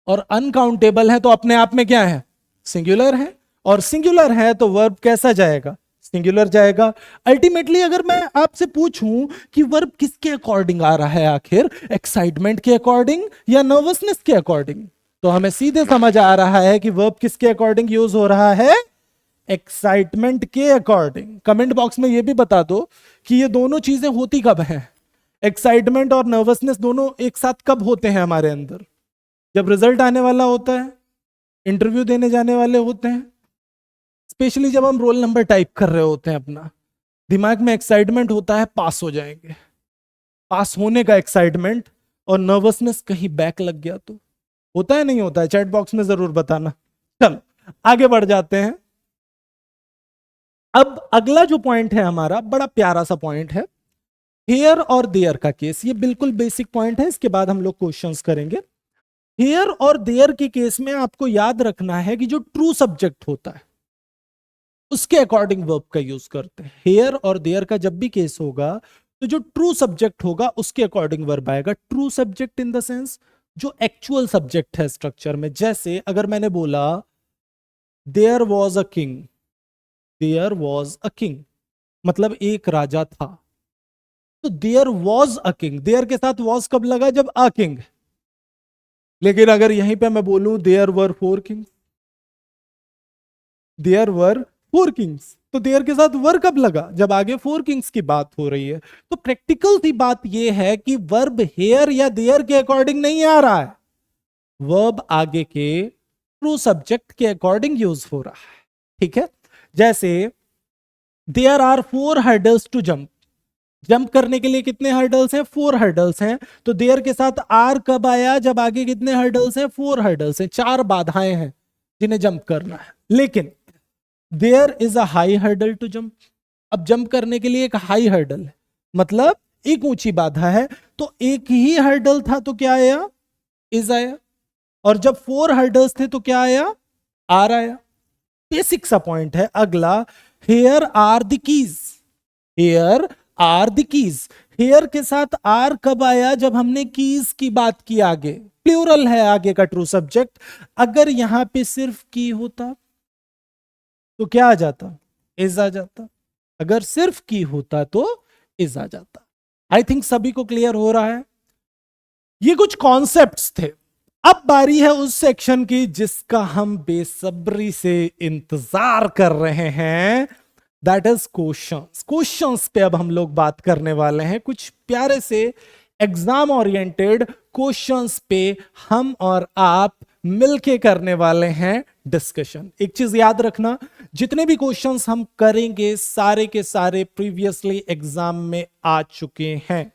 और अनकाउंटेबल है तो अपने आप में क्या है? सिंगुलर है, और सिंगुलर है तो वर्ब कैसा जाएगा? सिंगुलर जाएगा। अल्टीमेटली अगर मैं आपसे पूछूं कि वर्ब किसके अकॉर्डिंग आ रहा है आखिर, एक्साइटमेंट के अकॉर्डिंग या नर्वसनेस के अकॉर्डिंग, तो हमें सीधे समझ आ रहा है कि वर्ब किसके अकॉर्डिंग यूज हो रहा है? एक्साइटमेंट के अकॉर्डिंग। कमेंट बॉक्स में ये भी बता दो कि ये दोनों चीजें होती कब हैं? एक्साइटमेंट और नर्वसनेस दोनों एक साथ कब होते हैं हमारे अंदर? जब रिजल्ट आने वाला होता है, इंटरव्यू देने जाने वाले होते हैं, स्पेशली जब हम रोल नंबर टाइप कर रहे होते हैं अपना, दिमाग में एक्साइटमेंट होता है पास हो जाएंगे, पास होने का एक्साइटमेंट, और नर्वसनेस कहीं बैक लग गया तो होता है, नहीं होता है? चैट बॉक्स में जरूर बताना। चलो आगे बढ़ जाते हैं। अब अगला जो पॉइंट है हमारा, बड़ा प्यारा सा पॉइंट है, हेयर और देयर का केस। ये बिल्कुल बेसिक पॉइंट है, इसके बाद हम लोग क्वेश्चंस करेंगे। हेयर और देयर के केस में आपको याद रखना है कि जो ट्रू सब्जेक्ट होता है उसके अकॉर्डिंग वर्ब का यूज करते हैं। हेयर और देयर का जब भी केस होगा तो जो ट्रू सब्जेक्ट होगा उसके अकॉर्डिंग वर्ब आएगा। True subject in the sense जो एक्चुअल सब्जेक्ट है स्ट्रक्चर में। जैसे अगर मैंने बोला there was a king, there was a king मतलब एक राजा था, तो there was a king, there के साथ वॉज कब लगा? जब अ किंग। लेकिन अगर यहीं पे मैं बोलूं there were 4 kings, there were 4 kings, तो देयर के साथ वर कब लगा? जब आगे 4 किंग्स की बात हो रही है। तो प्रैक्टिकल सी बात यह है कि वर्ब हेयर या देयर के अकॉर्डिंग नहीं आ रहा है, वर्ब आगे के ट्रू सब्जेक्ट के अकॉर्डिंग यूज हो रहा है, ठीक है। जैसे there are 4 hurdles to jump, jump करने के लिए कितने हर्डल्स हैं? 4 हर्डल्स हैं। तो देयर के साथ आर कब आया? जब आगे कितने हर्डल्स हैं? 4 हर्डल्स हैं, 4 बाधाएं हैं जिन्हें जंप करना है। लेकिन there is a high hurdle to jump, अब जंप करने के लिए एक हाई हर्डल है, मतलब एक ऊंची बाधा है, तो एक ही हर्डल था तो क्या आया, इज आया, और जब 4 हर्डल्स थे तो क्या आया, आर आया। बेसिक सा पॉइंट है। अगला, here are the keys, here are the keys, here के साथ आर कब आया, जब हमने कीज की बात की, आगे प्लूरल है आगे का ट्रू सब्जेक्ट। अगर यहां पे सिर्फ की होता तो क्या आ जाता, इज आ जाता। अगर सिर्फ की होता तो इज आ जाता। आई थिंक सभी को क्लियर हो रहा है। ये कुछ कॉन्सेप्ट्स थे। अब बारी है उस सेक्शन की जिसका हम बेसब्री से इंतजार कर रहे हैं, दैट इज क्वेश्चंस। क्वेश्चंस पे अब हम लोग बात करने वाले हैं, कुछ प्यारे से एग्जाम ओरिएंटेड क्वेश्चंस पे हम और आप मिलके करने वाले हैं डिस्कशन। एक चीज याद रखना, जितने भी क्वेश्चंस हम करेंगे सारे के सारे प्रीवियसली एग्जाम में आ चुके हैं।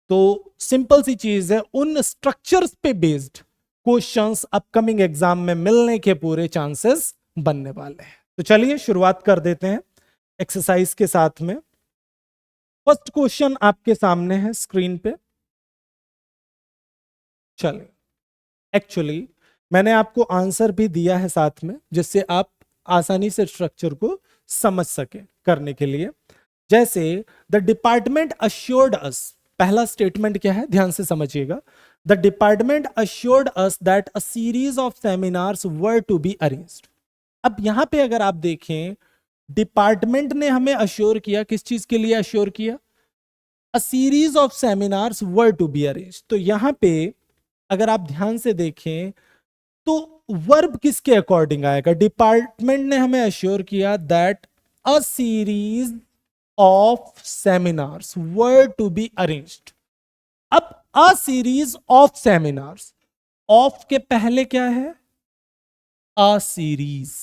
तो सिंपल सी चीज है, उन स्ट्रक्चर्स पे बेस्ड क्वेश्चंस अपकमिंग एग्जाम में मिलने के पूरे चांसेस बनने वाले हैं। तो चलिए शुरुआत कर देते हैं एक्सरसाइज के साथ में। फर्स्ट क्वेश्चन आपके सामने है स्क्रीन पे। चलिए, एक्चुअली मैंने आपको आंसर भी दिया है साथ में, जिससे आप आसानी से स्ट्रक्चर को समझ सके करने के लिए। जैसे द डिपार्टमेंट अश्योर्ड अस, पहला स्टेटमेंट क्या है, ध्यान से समझिएगा। The department assured us that a series of seminars were to be arranged. अब यहां पे अगर आप देखें, डिपार्टमेंट ने हमें अश्योर किया, किस चीज के लिए अश्योर किया, a series of seminars were to be arranged. तो यहां पे अगर आप ध्यान से देखें तो वर्ब किसके अकॉर्डिंग आएगा, डिपार्टमेंट ने हमें अश्योर किया that a series of seminars were to be arranged. अब a series of seminars, of के पहले क्या है, अ सीरीज,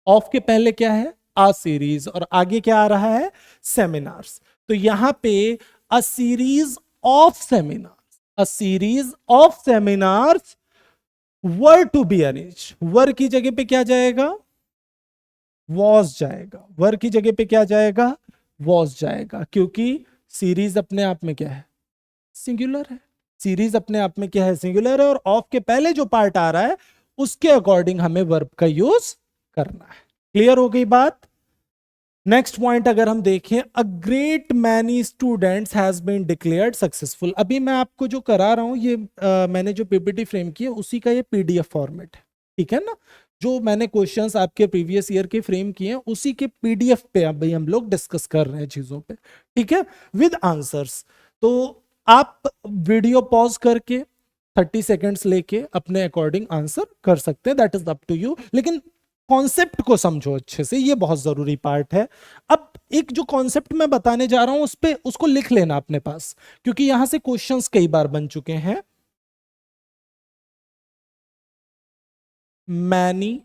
ऑफ के पहले क्या है, अ सीरीज, और आगे क्या आ रहा है, सेमिनार्स। तो यहां पे a series of seminars, a series of seminars were to be arrange, were की जगह पे क्या जाएगा, वॉज जाएगा। वर की जगह पे क्या जाएगा, वॉज जाएगा, क्योंकि सीरीज अपने आप में क्या है, सिंगुलर है। सीरीज अपने आप में क्या है, सिंगुलर है, और ऑफ के पहले जो पार्ट आ रहा है उसके अकॉर्डिंग हमें वर्ब का यूज करना है। क्लियर हो गई बात। नेक्स्ट पॉइंट अगर हम देखें, a great many students has been declared successful. अभी मैं आपको जो करा रहा हूं ये मैंने जो पीपीटी फ्रेम की है उसी का ये पीडीएफ फॉर्मेट है, ठीक है ना। जो मैंने क्वेश्चंस आपके प्रीवियस ईयर के फ्रेम किए हैं उसी के पीडीएफ पे अभी हम लोग डिस्कस कर रहे हैं चीजों पे, ठीक है, विद आंसर्स। तो आप वीडियो पॉज करके 30 सेकेंड्स लेके अपने अकॉर्डिंग आंसर कर सकते हैं, that is up to you. लेकिन कॉन्सेप्ट को समझो अच्छे से, ये बहुत जरूरी पार्ट है। अब एक जो कॉन्सेप्ट मैं बताने जा रहा हूं उस पे उसको लिख लेना अपने पास, क्योंकि यहां से क्वेश्चंस कई बार बन चुके हैं। मैनी,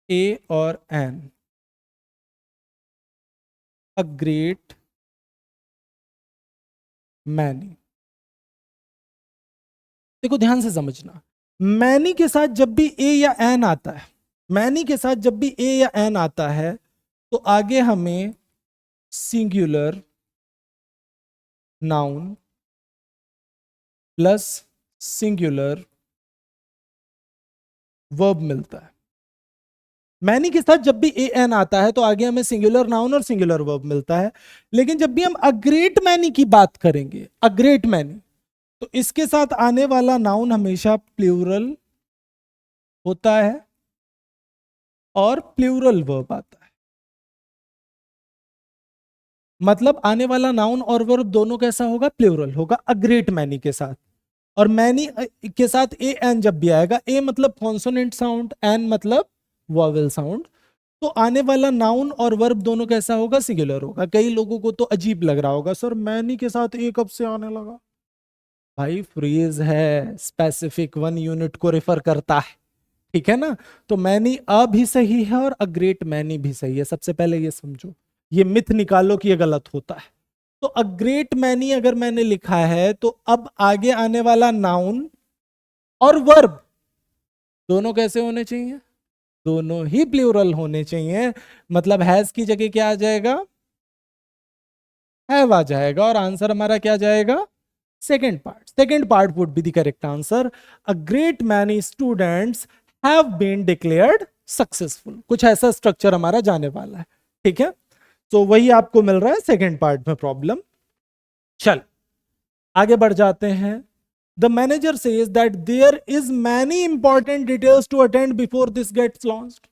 ए और एन, अ ग्रेट मैनी। देखो ध्यान से समझना, मैनी के साथ जब भी ए या एन आता है, मैनी के साथ जब भी ए या एन आता है तो आगे हमें singular noun plus singular verb मिलता है। मैनी के साथ जब भी ए एन आता है तो आगे हमें सिंगुलर नाउन और सिंगुलर वर्ब मिलता है। लेकिन जब भी हम अ ग्रेट मैनी की बात करेंगे, अ ग्रेट मैनी, तो इसके साथ आने वाला नाउन हमेशा प्लूरल होता है और प्लूरल वर्ब आता है। मतलब आने वाला नाउन और वर्ब दोनों कैसा होगा, प्लूरल होगा अ ग्रेट मैनी के साथ। और मैनी के साथ ए एन जब भी आएगा, ए मतलब कॉन्सोनेंट साउंड, एन मतलब वॉवेल साउंड, तो आने वाला नाउन और वर्ब दोनों कैसा होगा, सिंगुलर होगा। कई लोगों को तो अजीब लग रहा होगा, सर मैनी के साथ ए कब से आने लगा। भाई फ्रेज है, स्पेसिफिक 1 यूनिट को रेफर करता है, ठीक है ना। तो मैनी अ भी सही है और अ ग्रेट मैनी भी सही है। सबसे पहले ये समझो, ये मिथ निकालो कि ये गलत होता है। तो अ ग्रेट मैनी अगर मैंने लिखा है तो अब आगे आने वाला नाउन और वर्ब दोनों कैसे होने चाहिए, दोनों ही प्लूरल होने चाहिए। मतलब हैज की जगह क्या आ जाएगा, हैव आ जाएगा और आंसर हमारा क्या जाएगा, second part would be the correct answer. A great many students have been declared successful, कुछ ऐसा स्ट्रक्चर हमारा जाने वाला है, ठीक है। तो वही आपको मिल रहा है सेकेंड पार्ट में प्रॉब्लम। चल आगे बढ़ जाते हैं। The manager says that there is many important details to attend before this gets launched.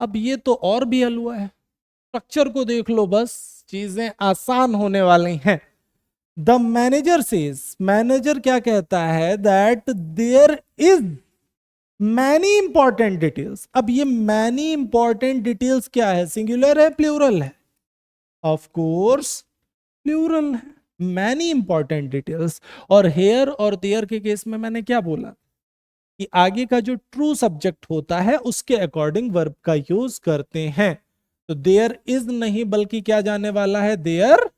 अब ये तो और भी हलवा है, स्ट्रक्चर को देख लो बस, चीजें आसान होने वाली हैं। द मैनेजर सेज, मैनेजर क्या कहता है, that there is many important details. अब ये मैनी इंपॉर्टेंट डिटेल्स क्या है, सिंगुलर है प्लूरल है, ऑफ कोर्स प्लूरल है, मैनी इंपॉर्टेंट डिटेल्स। और हेयर और देयर के केस में मैंने क्या बोला कि आगे का जो ट्रू सब्जेक्ट होता है उसके अकॉर्डिंग वर्ब का यूज करते हैं। तो देयर इज नहीं बल्कि क्या जाने वाला है, देयर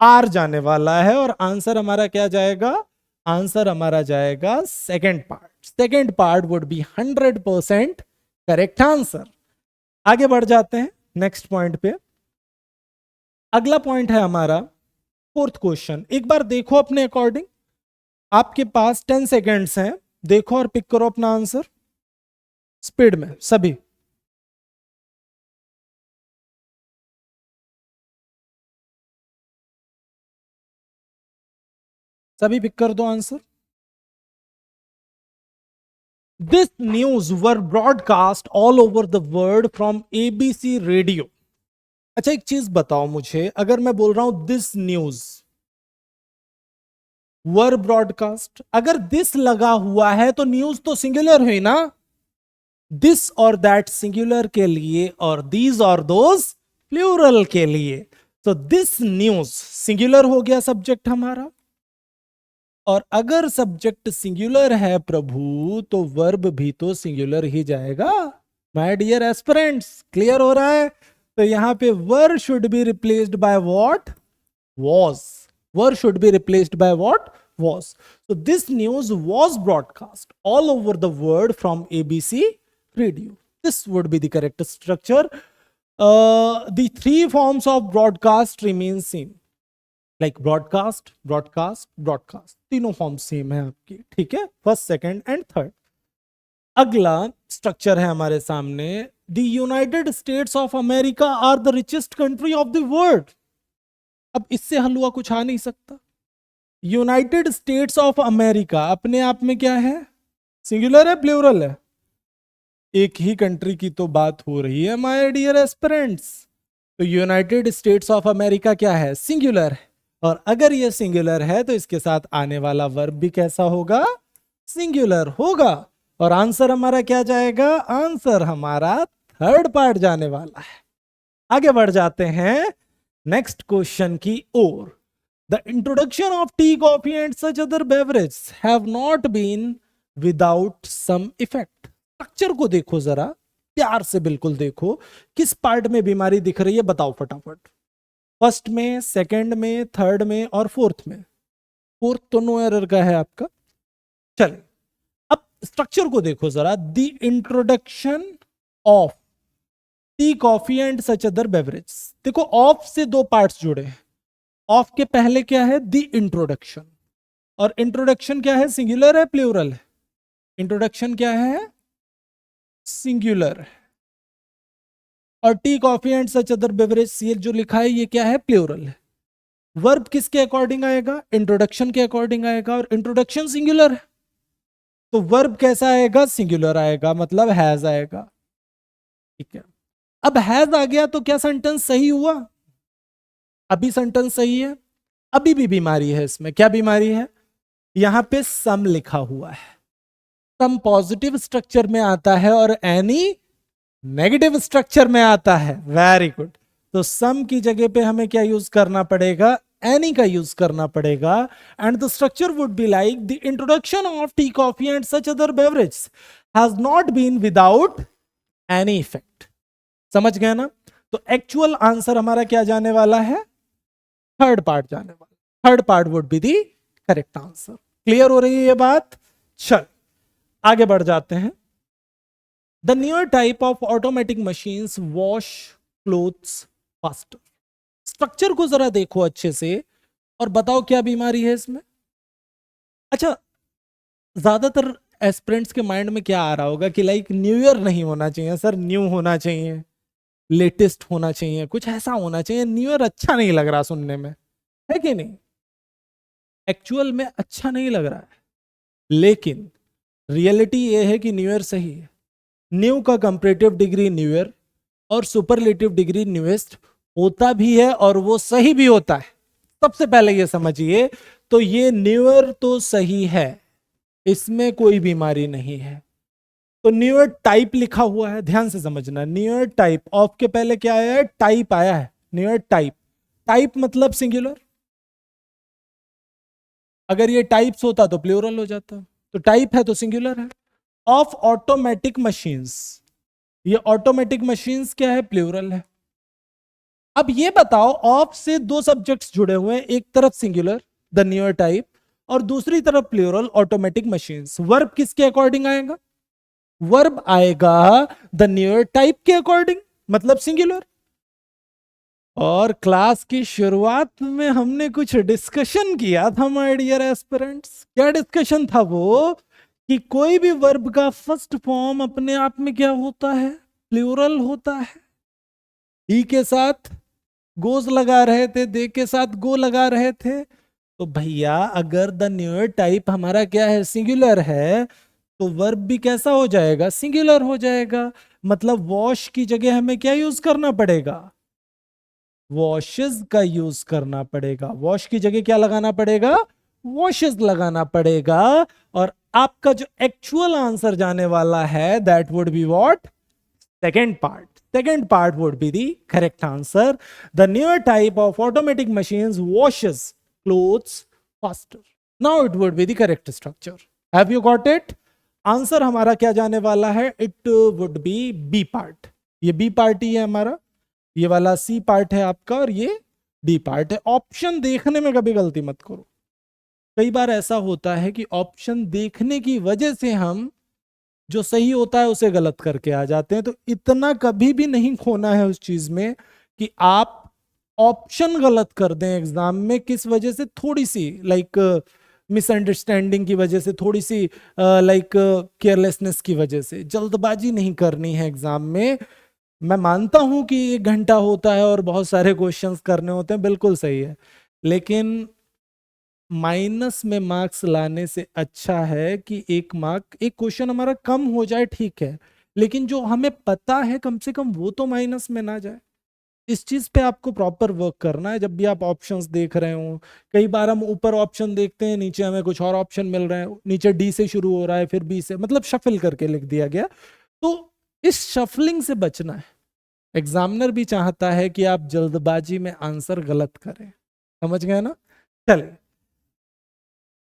आर जाने वाला है और आंसर हमारा क्या जाएगा, आंसर हमारा जाएगा second part. Second part would B 100% correct answer. आगे बढ़ जाते हैं नेक्स्ट पॉइंट पे। अगला पॉइंट है हमारा फोर्थ क्वेश्चन। एक बार देखो अपने अकॉर्डिंग, आपके पास 10 सेकेंड्स हैं, देखो और पिक करो अपना आंसर स्पीड में सभी। सभी पिक कर दो answer. This news were broadcast all over the world from ABC radio. अच्छा एक चीज बताओ मुझे, अगर मैं बोल रहा हूं दिस न्यूज वर ब्रॉडकास्ट, अगर दिस लगा हुआ है तो न्यूज तो सिंगुलर हुई ना, दिस और दैट सिंगुलर के लिए और दीज और दोज प्लूरल के लिए। तो दिस न्यूज सिंगुलर हो गया सब्जेक्ट हमारा, और अगर सब्जेक्ट सिंगुलर है प्रभु तो वर्ब भी तो सिंगुलर ही जाएगा। माय डियर एस्पिरेंट्स, क्लियर हो रहा है? तो यहां पे were should be replaced by what, was. Were should be replaced by what? Was. So this news was broadcast all over the world from ABC radio. This would be the correct structure. The three forms of broadcast remain same. Like broadcast, broadcast, broadcast. तीनों form same है आपकी, ठीक है, first, second and third. अगला structure है हमारे सामने, the United States of America are the richest country of the world. अब इससे हलवा कुछ आ नहीं सकता। यूनाइटेड स्टेट्स ऑफ अमेरिका अपने आप में क्या है, सिंगुलर है प्लूरल है? एक ही कंट्री की तो बात हो रही है माय डियर एस्पिरेंट्स। तो यूनाइटेड स्टेट्स ऑफ अमेरिका क्या है, सिंगुलर है, और अगर ये सिंगुलर है तो इसके साथ आने वाला वर्ब भी कैसा होगा, सिंगुलर होगा। और आंसर हमारा क्या जाएगा, आंसर हमारा थर्ड पार्ट जाने वाला है। आगे बढ़ जाते हैं नेक्स्ट क्वेश्चन की ओर। The introduction of tea, coffee and such other beverage have not been without some effect. Structure को देखो जरा प्यार से, बिल्कुल देखो किस पार्ट में बीमारी दिख रही है, बताओ फटाफट। फर्स्ट में, सेकंड में, थर्ड में और फोर्थ में? फोर्थ तो नो एरर का है आपका। चलिए अब स्ट्रक्चर को देखो जरा। The introduction of tea, coffee and such other beverage. देखो ऑफ से दो पार्ट्स जुड़े हैं। ऑफ के पहले क्या है, द इंट्रोडक्शन, और इंट्रोडक्शन क्या है, सिंगुलर है प्लूरल है? इंट्रोडक्शन क्या है, सिंगुलर। और T, coffee and such other beverage, ये जो लिखा है ये क्या है, प्लूरल है। वर्ब किसके अकॉर्डिंग आएगा, इंट्रोडक्शन के अकॉर्डिंग आएगा, और इंट्रोडक्शन सिंगुलर है तो वर्ब कैसा आएगा, सिंगुलर आएगा, मतलब हैज आएगा, ठीक है। अब हैज आ गया तो क्या सेंटेंस सही हुआ? अभी सेंटेंस सही है, अभी भी बीमारी है इसमें। क्या बीमारी है, यहां पे सम लिखा हुआ है। सम पॉजिटिव स्ट्रक्चर में आता है और एनी नेगेटिव स्ट्रक्चर में आता है। Very good. तो सम की जगह पे हमें क्या यूज करना पड़ेगा, एनी का यूज करना पड़ेगा। And the structure would be like the introduction of tea, coffee and such other beverage has not been without any effect. समझ गए ना? तो एक्चुअल आंसर हमारा क्या जाने वाला है, थर्ड पार्ट जाने वाला। Third part would be the correct answer. Clear हो रही है ये बात? चल आगे बढ़ जाते हैं। The newer type of automatic machines wash clothes faster. Structure को जरा देखो अच्छे से और बताओ क्या बीमारी है इसमें। अच्छा, ज्यादातर एस्पिरेंट्स के माइंड में क्या आ रहा होगा कि लाइक न्यू ईयर नहीं होना चाहिए सर, न्यू होना चाहिए, लेटेस्ट होना चाहिए, कुछ ऐसा होना चाहिए, न्यू ईयर अच्छा नहीं लग रहा सुनने में, है कि नहीं? एक्चुअल में अच्छा नहीं लग रहा है, लेकिन रियलिटी ये है कि न्यू ईयर सही है। न्यू का कंपैरेटिव डिग्री न्यू ईयर और सुपरलेटिव डिग्री न्यूएस्ट होता भी है और वो सही भी होता है। सबसे पहले ये समझिए, तो ये न्यू ईयर तो सही है, इसमें कोई बीमारी नहीं है। तो न्यू ईयर टाइप लिखा हुआ है, ध्यान से समझना। न्यू ईयर टाइप, ऑफ के पहले क्या आया है? टाइप आया है। न्यू ईयर टाइप, टाइप मतलब सिंगुलर। अगर ये टाइप्स होता तो प्लूरल हो जाता, तो टाइप है तो सिंगुलर है। ऑफ ऑटोमेटिक मशीन्स, ये ऑटोमेटिक मशीन्स क्या है? प्लूरल है। अब ये बताओ, ऑफ से दो सब्जेक्ट्स जुड़े हुए हैं, एक तरफ singular the new year type और दूसरी तरफ प्लूरल ऑटोमेटिक मशीन्स। वर्ब किसके अकॉर्डिंग आएगा? वर्ब आएगा द न्यू ईयर टाइप के अकॉर्डिंग, मतलब सिंगुलर। और क्लास की शुरुआत में हमने कुछ डिस्कशन किया था माय डियर एस्पिरेंट्स। क्या डिस्कशन था वो? कि कोई भी वर्ब का फर्स्ट फॉर्म अपने आप में क्या होता है? प्लूरल होता है। ई के साथ गोज लगा रहे थे, दे के साथ गो लगा रहे थे। तो भैया अगर द न्यू ईयर टाइप हमारा क्या है? सिंगुलर है, तो वर्ब भी कैसा हो जाएगा? सिंगुलर हो जाएगा। मतलब वॉश की जगह हमें क्या यूज करना पड़ेगा? वॉशेस का यूज करना पड़ेगा। वॉश की जगह क्या लगाना पड़ेगा? वॉशेस लगाना पड़ेगा। और आपका जो एक्चुअल आंसर जाने वाला है, that would be what? Second part. Second part would be the correct answer. The newer type of automatic machines washes clothes faster. Now it would be the correct structure. Have you got it? Answer हमारा क्या जाने वाला है? It would be B part. ये B part ही है हमारा, ये वाला C part है आपका और ये D part है। ऑप्शन देखने में कभी गलती मत करो। कई बार ऐसा होता है कि ऑप्शन देखने की वजह से हम जो सही होता है उसे गलत करके आ जाते हैं। तो इतना कभी भी नहीं खोना है उस चीज में कि आप ऑप्शन गलत कर दें एग्जाम में, किस वजह से? थोड़ी सी लाइक मिसअंडरस्टैंडिंग की वजह से, थोड़ी सी लाइक केयरलेसनेस की वजह से। जल्दबाजी नहीं करनी है एग्जाम में। मैं मानता हूं कि 1 घंटा होता है और बहुत सारे क्वेश्चंस करने होते हैं, बिल्कुल सही है, लेकिन माइनस में मार्क्स लाने से अच्छा है कि एक मार्क, एक क्वेश्चन हमारा कम हो जाए, ठीक है, लेकिन जो हमें पता है कम से कम वो तो माइनस में ना जाए। इस चीज पे आपको प्रॉपर वर्क करना है जब भी आप ऑप्शंस देख रहे हो। कई बार हम ऊपर ऑप्शन देखते हैं, नीचे हमें कुछ और ऑप्शन मिल रहे हैं, नीचे डी से शुरू हो रहा है फिर बी से, मतलब शफल करके लिख दिया गया। तो इस शफलिंग से बचना है। एग्जामिनर भी चाहता है कि आप जल्दबाजी में आंसर गलत करें। समझ गए ना? चलिए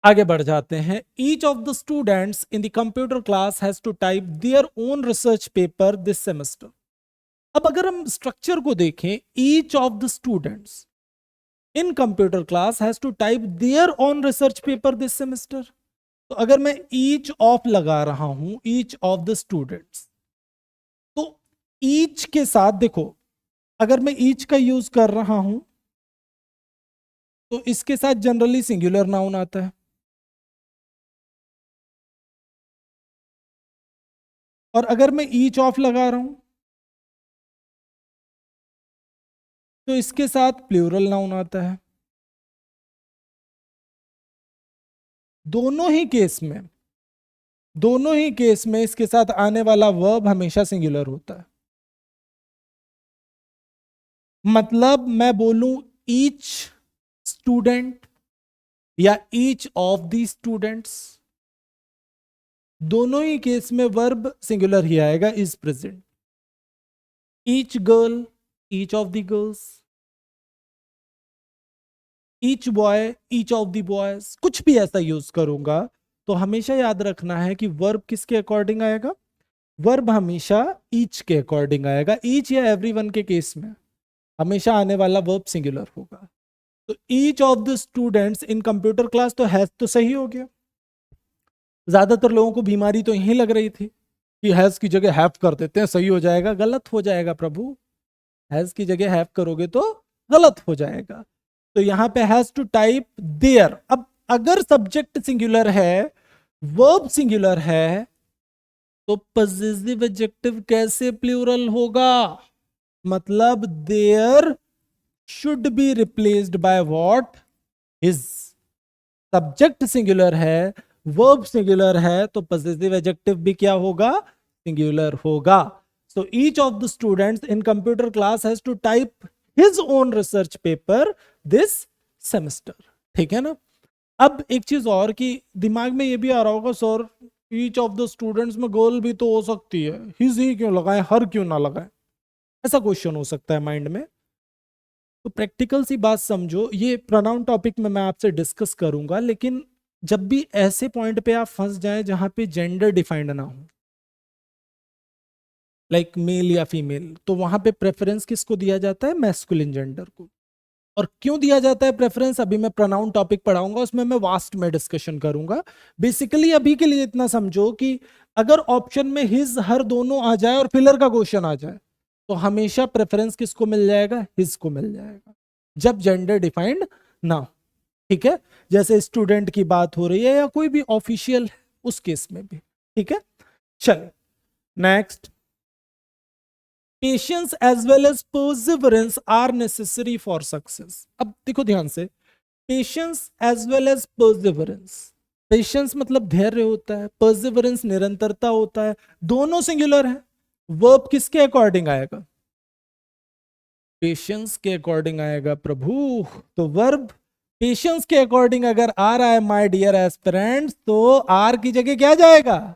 आगे बढ़ जाते हैं। Each of the students in the computer class has to type their own research paper this semester. अब अगर हम स्ट्रक्चर को देखें, each of the students in computer class has to type their own research paper this semester. तो अगर मैं each of लगा रहा हूं, ईच ऑफ द स्टूडेंट्स, तो ईच के साथ देखो, अगर मैं ईच का यूज कर रहा हूं तो इसके साथ जनरली सिंगुलर नाउन आता है, और अगर मैं ईच ऑफ लगा रहा हूं तो इसके साथ प्लूरल नाउन आता है। दोनों ही केस में, दोनों ही केस में इसके साथ आने वाला वर्ब हमेशा सिंगुलर होता है। मतलब मैं बोलूं ईच स्टूडेंट या ईच ऑफ द स्टूडेंट्स, दोनों ही केस में वर्ब सिंगुलर ही आएगा, is present. Each girl, each of the girls, each boy, each of the boys, कुछ भी ऐसा यूज करूंगा तो हमेशा याद रखना है कि वर्ब किसके अकॉर्डिंग आएगा? वर्ब हमेशा ईच के अकॉर्डिंग आएगा। ईच या एवरीवन के केस में हमेशा आने वाला वर्ब सिंगुलर होगा। तो each of the students in computer class, तो हैज तो सही हो गया। ज्यादातर लोगों को बीमारी तो यही लग रही थी कि हैज की जगह हैव कर देते हैं, सही हो जाएगा। गलत हो जाएगा प्रभु। हैज की जगह हैव करोगे तो गलत हो जाएगा। तो यहां पे हैज टू टाइप देयर। अब अगर सब्जेक्ट सिंगुलर है, वर्ब सिंगुलर है, तो पॉजिटिव एडजेक्टिव कैसे प्लूरल होगा? मतलब there should be replaced by what? His. Subject singular है, वर्ब सिंगुलर है, तो पॉजिटिव एडजेक्टिव भी क्या होगा? सिंगुलर होगा। So each of the students in computer class has to type his own research paper this semester. ठीक है ना? अब एक चीज और कि दिमाग में ये भी आ रहा होगा, sir each of the students में गर्ल भी तो हो सकती है, हिज ही क्यों लगाए, हर क्यों ना लगाए? ऐसा क्वेश्चन हो सकता है माइंड में। तो प्रैक्टिकल सी बात समझो, ये प्रोनाउन टॉपिक में मैं आपसे डिस्कस करूंगा, लेकिन जब भी ऐसे पॉइंट पे आप फंस जाएं जहां पे जेंडर डिफाइंड ना हो, लाइक मेल या फीमेल, तो वहां पे प्रेफरेंस किसको दिया जाता है? मैस्कुलिन जेंडर को। और क्यों दिया जाता है प्रेफरेंस, अभी मैं प्रोनाउन टॉपिक पढ़ाऊंगा, उसमें मैं वास्ट में डिस्कशन करूंगा। बेसिकली अभी के लिए इतना समझो कि अगर ऑप्शन में हिज हर दोनों आ जाए और फिलर का क्वेश्चन आ जाए, तो हमेशा प्रेफरेंस किसको मिल जाएगा? हिज को मिल जाएगा, जब जेंडर डिफाइंड ना हो। ठीक है? जैसे स्टूडेंट की बात हो रही है या कोई भी ऑफिशियल, उस केस में भी। ठीक है, चलिए next. Patience as well as perseverance are necessary for success. अब देखो ध्यान से, patience as well as perseverance. Patience मतलब धैर्य होता है, परसिवरेंस निरंतरता होता है, दोनों सिंगुलर है। वर्ब किसके अकॉर्डिंग आएगा? पेशेंस के अकॉर्डिंग आएगा प्रभु। तो वर्ब पेशेंस के अकॉर्डिंग अगर आ रहा है माय डियर एस्पिरेंट्स, तो आर की जगह क्या जाएगा?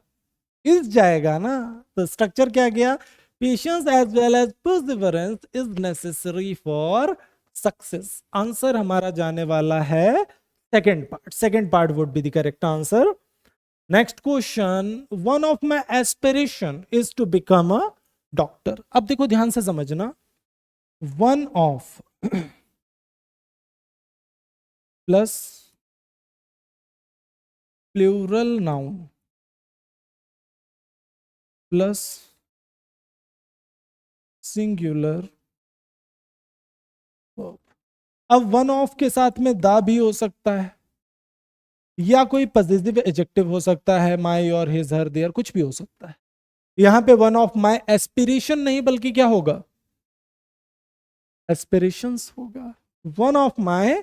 इज जाएगा ना। तो स्ट्रक्चर क्या गया? Patience as well as perseverance is necessary for success. Answer हमारा जाने वाला है second part. Second part would be the correct answer. Next question, one of my aspiration is to become a doctor. अब देखो ध्यान से समझना, one of plus plural noun plus singular verb. अब वन ऑफ के साथ में दा भी हो सकता है, या कोई पॉजिटिव एडजेक्टिव हो सकता है, माई और हिज हर देयर, कुछ भी हो सकता है। यहां पे वन ऑफ माई एस्पिरेशन नहीं, बल्कि क्या होगा? एस्पिरेशंस होगा। One of my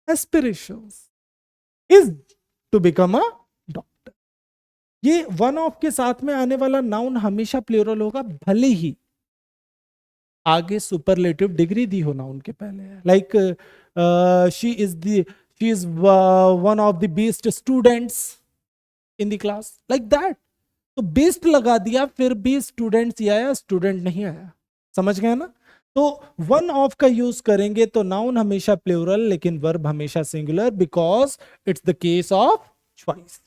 aspirations is to become a doctor. ये वन ऑफ के साथ में आने वाला नाउन हमेशा प्लूरल होगा, भले ही आगे सुपरलेटिव डिग्री दी हो नाउन के पहले। Like she is one of the best students in the class, like that. तो बेस्ट लगा दिया, फिर भी स्टूडेंट्स ही आया, स्टूडेंट नहीं आया। समझ गए ना? तो वन ऑफ का यूज करेंगे तो नाउन हमेशा प्लूरल, लेकिन वर्ब हमेशा singular, because it's the case of choice.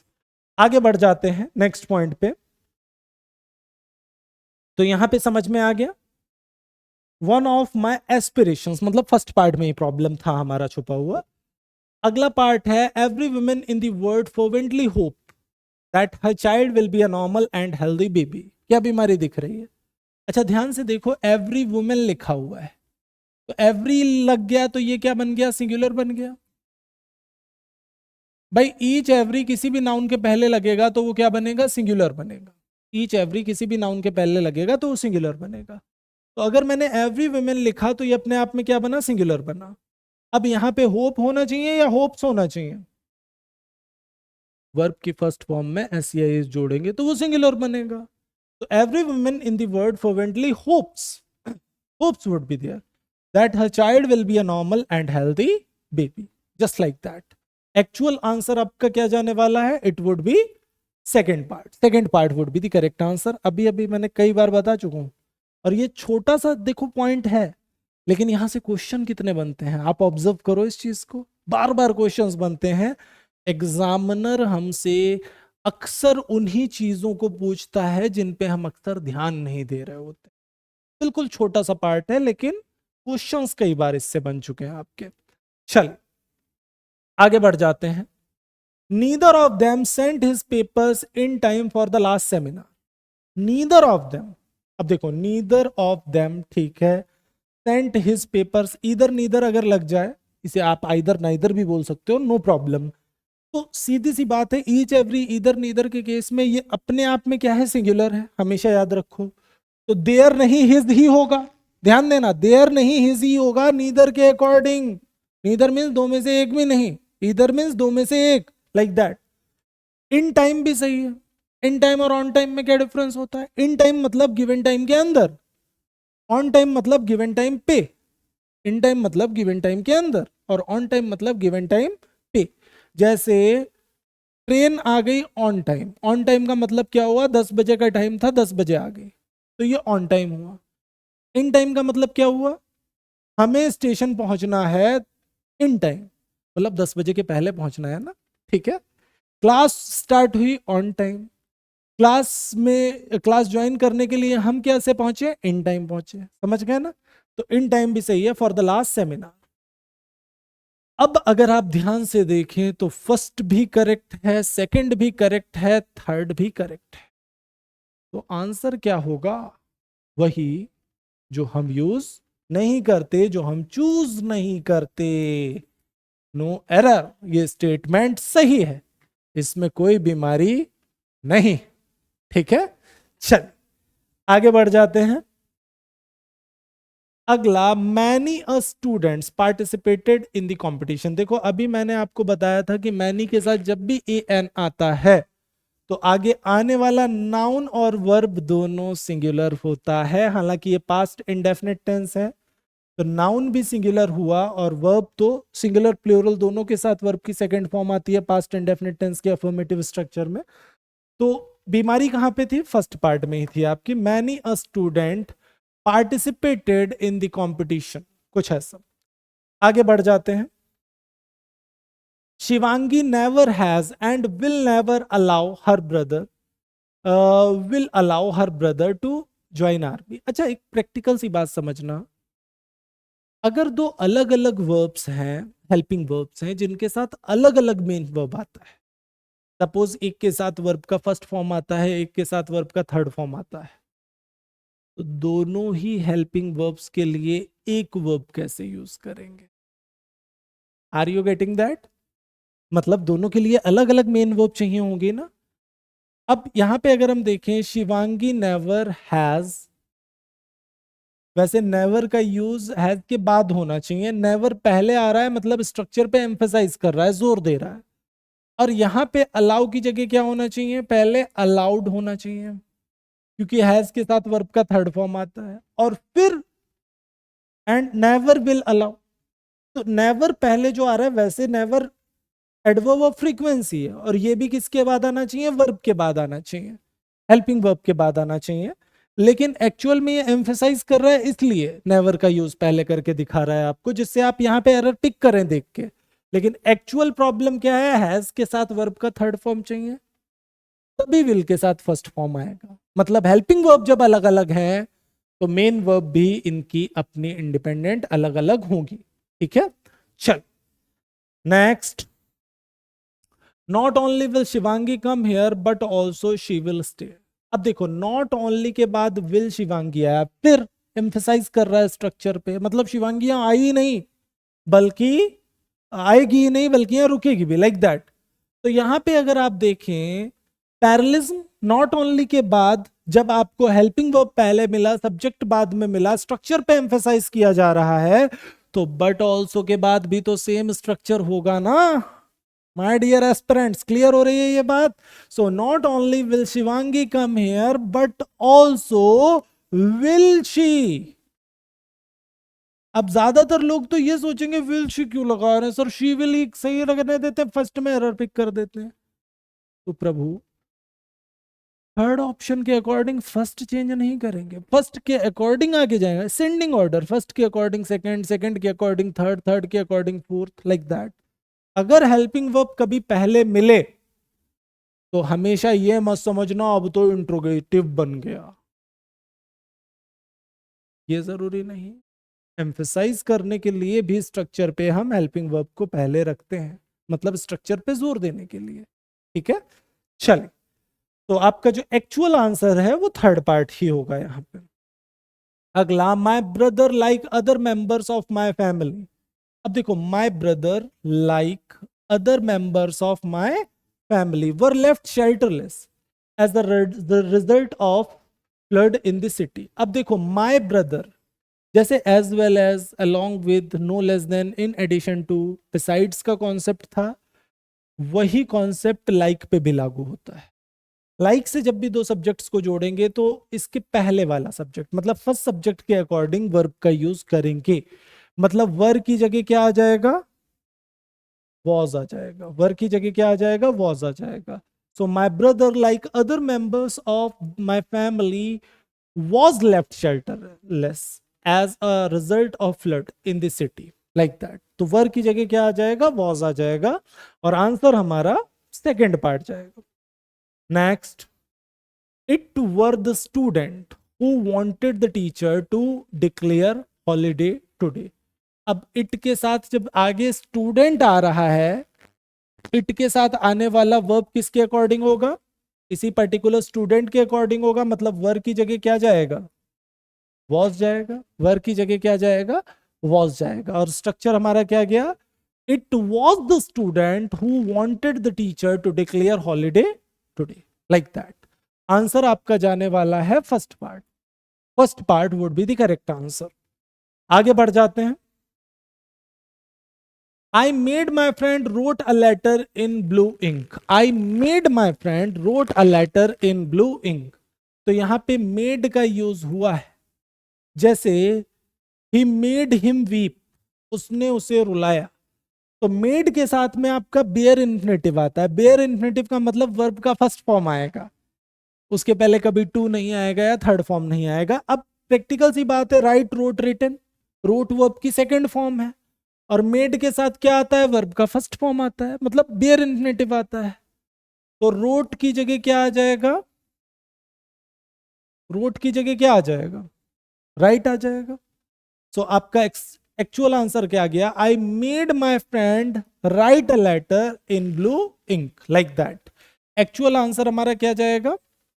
आगे बढ़ जाते हैं नेक्स्ट पॉइंट पे। तो यहां पे समझ में आ गया, वन ऑफ माई एस्पिरेशंस, मतलब फर्स्ट पार्ट में ही प्रॉब्लम था हमारा छुपा हुआ। अगला पार्ट है, every women in the world fervently hope that her child will be a normal and healthy baby. क्या बीमारी दिख रही है? अच्छा ध्यान से देखो, एवरी वुमेन लिखा हुआ है, तो एवरी लग गया तो ये क्या बन गया? सिंगुलर बन गया। भाई ईच एवरी किसी भी नाउन के पहले लगेगा तो वो क्या बनेगा? सिंगुलर बनेगा। ईच एवरी किसी भी नाउन के पहले लगेगा तो वो सिंगुलर बनेगा। तो अगर मैंने एवरी वुमेन लिखा तो ये अपने आप में क्या बना? सिंगुलर बना। अब यहां पे होप होना चाहिए या होप्स होना चाहिए? वर्ब की फर्स्ट फॉर्म में एस या इज जोड़ेंगे तो वो सिंगुलर बनेगा। तो every women in the world fervently hopes would be there that her child will be a normal and healthy baby, just like that. Actual answer आपका क्या जाने वाला है? It would be second part. Second part would be the correct answer. अभी अभी मैंने कई बार बता चुका हूं, और ये छोटा सा देखो पॉइंट है, लेकिन यहां से क्वेश्चन कितने बनते हैं आप ऑब्जर्व करो इस चीज को। बार बार क्वेश्चंस बनते हैं। एग्जामिनर हमसे अक्सर उन्हीं चीजों को पूछता है जिन पे हम अक्सर ध्यान नहीं दे रहे होते। बिल्कुल छोटा सा पार्ट है, लेकिन क्वेश्चंस कई बार इससे बन चुके हैं आपके। चल आगे बढ़ जाते हैं। Neither of them sent his papers in time for the last seminar. Neither of them, अब देखो नीदर ऑफ देम, ठीक है, sent his papers, either neither अगर लग जाए, इसे आप आइदर नाइदर भी बोल सकते हो, नो प्रॉब्लम। तो सीधी सी बात है, ईच एवरी ईदर नीदर के केस में ये अपने आप में क्या है, सिंगुलर है, हमेशा याद रखो। तो देयर नहीं हिज ही होगा, ध्यान देना, देयर नहीं हिज ही होगा नीदर के अकॉर्डिंग। नीदर मीन्स दो में से एक भी नहीं, ईदर मीन्स दो में से एक, लाइक दैट। इन टाइम भी सही है। इन टाइम और ऑन टाइम में क्या डिफरेंस होता है? इन टाइम मतलब गिवन टाइम के अंदर, ऑन टाइम मतलब गिवन टाइम पे। इन टाइम मतलब गिवन टाइम के अंदर, और ऑन टाइम मतलब गिवन टाइम पे। जैसे ट्रेन आ गई ऑन टाइम, ऑन टाइम का मतलब क्या हुआ, 10 बजे का टाइम था, 10 बजे आ गई, तो ये ऑन टाइम हुआ। इन टाइम का मतलब क्या हुआ, हमें स्टेशन पहुंचना है इन टाइम, मतलब 10 बजे के पहले पहुंचना है ना, ठीक है। क्लास स्टार्ट हुई ऑन टाइम, क्लास ज्वाइन करने के लिए हम कैसे पहुंचे, इन टाइम पहुंचे, समझ गए ना। तो इन टाइम भी सही है फॉर द लास्ट सेमिनार। अब अगर आप ध्यान से देखें तो फर्स्ट भी करेक्ट है, सेकंड भी करेक्ट है, थर्ड भी करेक्ट है। तो आंसर क्या होगा, वही जो हम यूज नहीं करते, जो हम चूज नहीं करते। नो एरर, ये स्टेटमेंट सही है, इसमें कोई बीमारी नहीं, ठीक है। चल आगे बढ़ जाते हैं। अगला, many a students participated in the competition. देखो अभी मैंने आपको बताया था कि मैनी के साथ जब भी ए एन आता है तो आगे आने वाला नाउन और वर्ब दोनों सिंगुलर होता है। हालांकि ये पास्ट इंडेफिनिट टेंस है, तो नाउन भी सिंगुलर हुआ और वर्ब तो सिंगुलर प्लूरल दोनों के साथ वर्ब की सेकंड फॉर्म आती है पास्ट इंडेफिनिट टेंस के अफर्मेटिव स्ट्रक्चर में। तो बीमारी कहां पे थी, फर्स्ट पार्ट में ही थी आपकी, many a student participated in the competition, कुछ ऐसा। आगे बढ़ जाते हैं। Shivangi never has and will allow her brother to join army. अच्छा एक प्रैक्टिकल सी बात समझना, अगर दो अलग अलग वर्ब्स हैं, हेल्पिंग वर्ब्स हैं, जिनके साथ अलग अलग मेन वर्ब आता है, सपोज एक के साथ वर्ब का फर्स्ट फॉर्म आता है, एक के साथ वर्ब का थर्ड फॉर्म आता है, तो दोनों ही हेल्पिंग वर्ब्स के लिए एक वर्ब कैसे यूज करेंगे? Are you getting that? मतलब दोनों के लिए अलग अलग मेन वर्ब चाहिए होंगे ना। अब यहां पे अगर हम देखें, शिवांगी नेवर हैज, वैसे नेवर का यूज हैज के बाद होना चाहिए, नेवर पहले आ रहा है मतलब स्ट्रक्चर पे एम्फेसाइज कर रहा है, जोर दे रहा है। और यहां पे अलाउ की जगह क्या होना चाहिए, पहले अलाउड होना चाहिए, क्योंकि हैज के साथ वर्ब का थर्ड फॉर्म आता है, और फिर एंड नेवर विल अलाउ। तो नेवर पहले जो आ रहा है, वैसे नेवर एडवर्ब ऑफ फ्रीक्वेंसी है, और ये भी किसके बाद आना चाहिए, वर्ब के बाद आना चाहिए, हेल्पिंग वर्ब के बाद आना चाहिए। लेकिन एक्चुअल में ये एम्फेसाइज कर रहा है, इसलिए नेवर का यूज पहले करके दिखा रहा है आपको, जिससे आप यहां पे एरर पिक करें देख के। लेकिन एक्चुअल प्रॉब्लम क्या है, हैज के साथ वर्ब का थर्ड फॉर्म चाहिए, तभी विल के साथ फर्स्ट फॉर्म आएगा। मतलब हेल्पिंग वर्ब जब अलग अलग है तो मेन वर्ब भी इनकी अपनी इंडिपेंडेंट अलग अलग होंगी, ठीक है। चल next, not only will Shivangi come here but also she will stay. अब देखो नॉट ओनली के बाद विल शिवांगी आया, फिर एम्फेसाइज कर रहा है स्ट्रक्चर पे, मतलब शिवांगी यहां आई ही नहीं, बल्कि आएगी ही नहीं, बल्कि यहां रुकेगी भी, लाइक दैट। तो यहां पे अगर आप देखें, पैरेललिज्म नॉट ओनली के बाद जब आपको हेल्पिंग वर्ब पहले मिला, सब्जेक्ट बाद में मिला, स्ट्रक्चर पे एम्फेसाइज किया जा रहा है, तो बट ऑल्सो के बाद भी तो सेम स्ट्रक्चर होगा ना। माय डियर एस्पिरेंट्स, क्लियर हो रही है ये बात? So not only will Shivangi come here but also will she. अब ज्यादातर लोग तो ये सोचेंगे विल शी क्यों लगा रहे हैं सर, शी विल ही सही लगने देते हैं, फर्स्ट में एरर पिक कर देते हैं। तो प्रभु थर्ड ऑप्शन के अकॉर्डिंग फर्स्ट चेंज नहीं करेंगे, फर्स्ट के अकॉर्डिंग आगे जाएंगे, सेंडिंग ऑर्डर, फर्स्ट के अकॉर्डिंग सेकंड, सेकंड के अकॉर्डिंग थर्ड, थर्ड के अकॉर्डिंग फोर्थ, लाइक दैट। अगर हेल्पिंग वर्ब कभी पहले मिले तो हमेशा ये मत समझना अब तो इंट्रोगेटिव बन गया, ये जरूरी नहीं। एम्फेसाइज करने के लिए भी स्ट्रक्चर पे हम हेल्पिंग वर्ब को पहले रखते हैं, मतलब स्ट्रक्चर पे जोर देने के लिए, ठीक है। चलिए, तो आपका जो एक्चुअल आंसर है वो थर्ड पार्ट ही होगा यहां पे। अगला, my brother like other members of my family. अब देखो, my brother like other members of my family were left shelterless as the result of flood in the city. अब देखो, माई ब्रदर जैसे as well as, along with, no less than, in addition to, besides का concept था, वही concept like पे भी लागू होता है। लाइक से जब भी दो सब्जेक्ट्स को जोड़ेंगे तो इसके पहले वाला सब्जेक्ट मतलब फर्स्ट सब्जेक्ट के अकॉर्डिंग वर्ब का यूज करेंगे। मतलब वर की जगह क्या आ जाएगा, वॉज आ जाएगा। वर की जगह क्या आ जाएगा, वॉज आ जाएगा। So my brother like other members of my family was left shelterless as a result of flood in the city, like that. तो वर की जगह क्या आ जाएगा, वॉज आ जाएगा, और आंसर हमारा सेकेंड पार्ट जाएगा। Next, it were the student who wanted the teacher to declare holiday today। अब it के साथ जब आगे स्टूडेंट आ रहा है, it के साथ आने वाला वर्ब किसके अकॉर्डिंग होगा, इसी पर्टिकुलर स्टूडेंट के अकॉर्डिंग होगा। मतलब वर्ब की जगह क्या जाएगा, वॉज जाएगा। वर्ब की जगह क्या जाएगा, वॉज जाएगा। और स्ट्रक्चर हमारा क्या गया, it was the student who wanted the teacher to declare holiday today, like that. Answer आपका जाने वाला है first part. First part would be the correct answer. आगे बढ़ जाते हैं। I made my friend wrote a letter in blue ink. I made my friend wrote a letter in blue ink. तो यहां पे मेड का यूज हुआ है। जैसे ही मेड हिम वीप, उसने उसे रुलाया। तो मेड के साथ में आपका बेयर इन्फिनेटिव आता है। बेयर इन्फिनेटिव का मतलब वर्ब का फर्स्ट फॉर्म आएगा, उसके पहले कभी टू नहीं आएगा या थर्ड फॉर्म नहीं आएगा। अब प्रैक्टिकल सी बात है, write, wrote, written, wrote verb की सेकंड फॉर्म है, और मेड के साथ क्या आता है, वर्ब का फर्स्ट फॉर्म आता है, मतलब बेयर इन्फिनेटिव आता है। तो रोट की जगह क्या आ जाएगा, रोट की जगह क्या आ जाएगा, राइट आ जाएगा। सो आपका एक्चुअल आंसर क्या गया, I made my friend write a letter in blue ink, like that. Actual answer हमारा क्या जाएगा,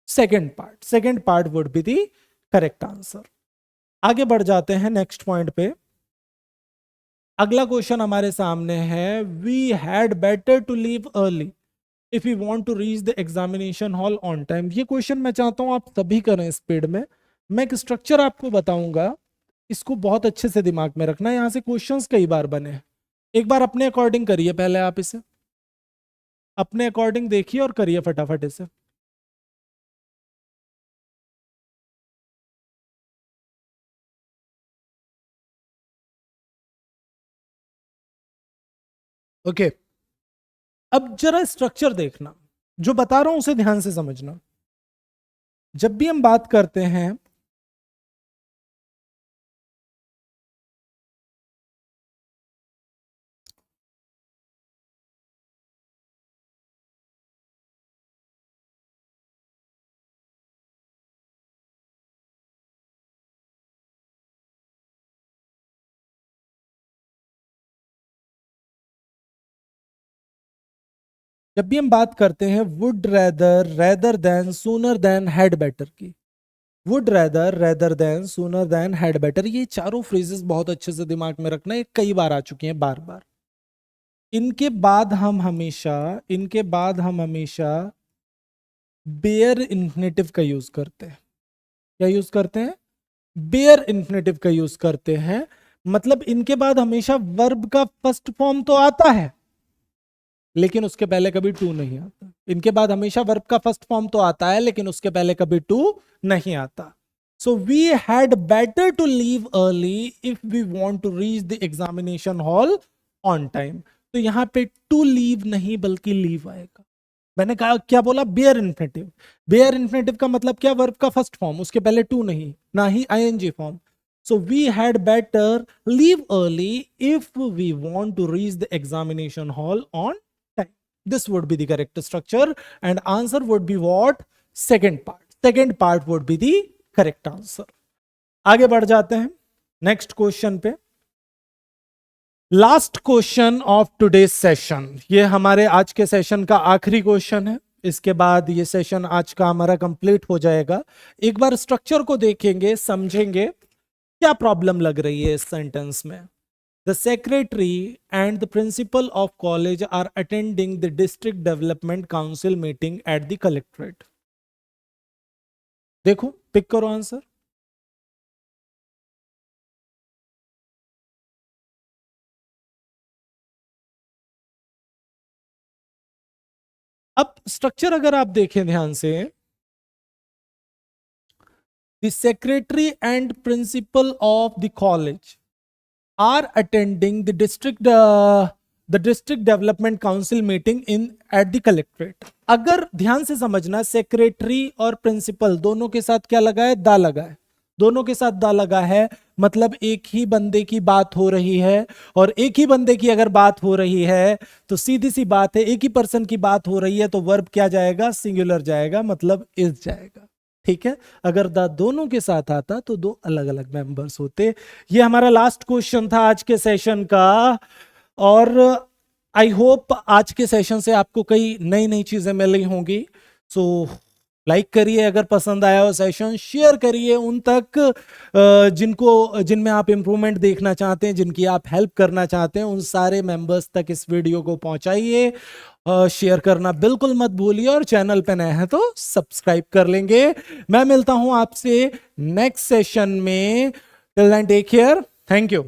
second part. Second part would be the correct answer. आगे बढ़ जाते हैं नेक्स्ट पॉइंट पे। अगला क्वेश्चन हमारे सामने है, we had better to leave early if you want to reach the examination hall on time. ये क्वेश्चन मैं चाहता हूं आप सभी करें स्पीड में। मैं एक स्ट्रक्चर आपको बताऊंगा, इसको बहुत अच्छे से दिमाग में रखना है। यहां से क्वेश्चंस कई बार बने हैं। एक बार अपने अकॉर्डिंग करिए, पहले आप इसे अपने अकॉर्डिंग देखिए और करिए फटाफट इसे। ओके, अब जरा स्ट्रक्चर देखना, जो बता रहा हूं उसे ध्यान से समझना। जब भी हम बात करते हैं, जब भी हम बात करते हैं would rather, rather than, sooner than, had better की, would rather, rather than, sooner than, had better, ये चारों फ्रेजेस बहुत अच्छे से दिमाग में रखना, ये कई बार आ चुकी हैं, बार बार। इनके बाद हम हमेशा बेयर इन्फिनेटिव का यूज करते हैं। क्या यूज करते हैं, बेयर इन्फिनेटिव का यूज करते हैं। मतलब इनके बाद हमेशा वर्ब का फर्स्ट फॉर्म तो आता है, लेकिन उसके पहले कभी टू नहीं आता। इनके बाद हमेशा वर्ब का फर्स्ट फॉर्म तो आता है, लेकिन उसके पहले कभी टू नहीं आता। So we had better to leave early if we want to reach the examination hall on time. तो यहां पे टू लीव नहीं बल्कि लीव आएगा। मैंने कहा क्या बोला, बेयर इन्फिनेटिव। बेयर इन्फिनेटिव का मतलब क्या, वर्ब का फर्स्ट फॉर्म, उसके पहले टू नहीं, ना ही ING form. So we had better leave early if we want to reach the examination hall on time. This would be the correct structure and answer would be what? Second part. Second part would be the correct answer. आगे बढ़ जाते हैं next question पे। Last question of today session, ये हमारे आज के session का आखिरी क्वेश्चन है। इसके बाद ये सेशन आज का हमारा कंप्लीट हो जाएगा। एक बार स्ट्रक्चर को देखेंगे, समझेंगे, क्या प्रॉब्लम लग रही है इस सेंटेंस में? The secretary and the principal of college are attending the district development council meeting at the collectorate. देखो, पिक करो आंसर। अब स्ट्रक्चर अगर आप देखें ध्यान से, the secretary and principal of the college are attending the district development council meeting in at the collectorate. अगर ध्यान से समझना, सेक्रेटरी और प्रिंसिपल दोनों के साथ क्या लगा है? दा लगा है। दोनों के साथ दा लगा है, मतलब एक ही बंदे की बात हो रही है। और एक ही बंदे की अगर बात हो रही है तो सीधी सी बात है, एक ही पर्सन की बात हो रही है तो वर्ब क्या जाएगा? सिंगुलर जाएगा, मतलब इज जाएगा। ठीक है, अगर द दोनों के साथ आता तो दो अलग अलग मेंबर्स होते। ये हमारा लास्ट क्वेश्चन था आज के सेशन का। और आई होप आज के सेशन से आपको कई नई नई चीजें मिली होंगी। सो लाइक करिए अगर पसंद आया हो सेशन, शेयर करिए उन तक जिनमें आप इंप्रूवमेंट देखना चाहते हैं, जिनकी आप हेल्प करना चाहते हैं, उन सारे मेंबर्स तक इस वीडियो को पहुंचाइए। शेयर करना बिल्कुल मत भूलिए, और चैनल पे नए हैं तो सब्सक्राइब कर लेंगे। मैं मिलता हूं आपसे नेक्स्ट सेशन में। Till then take care, thank you.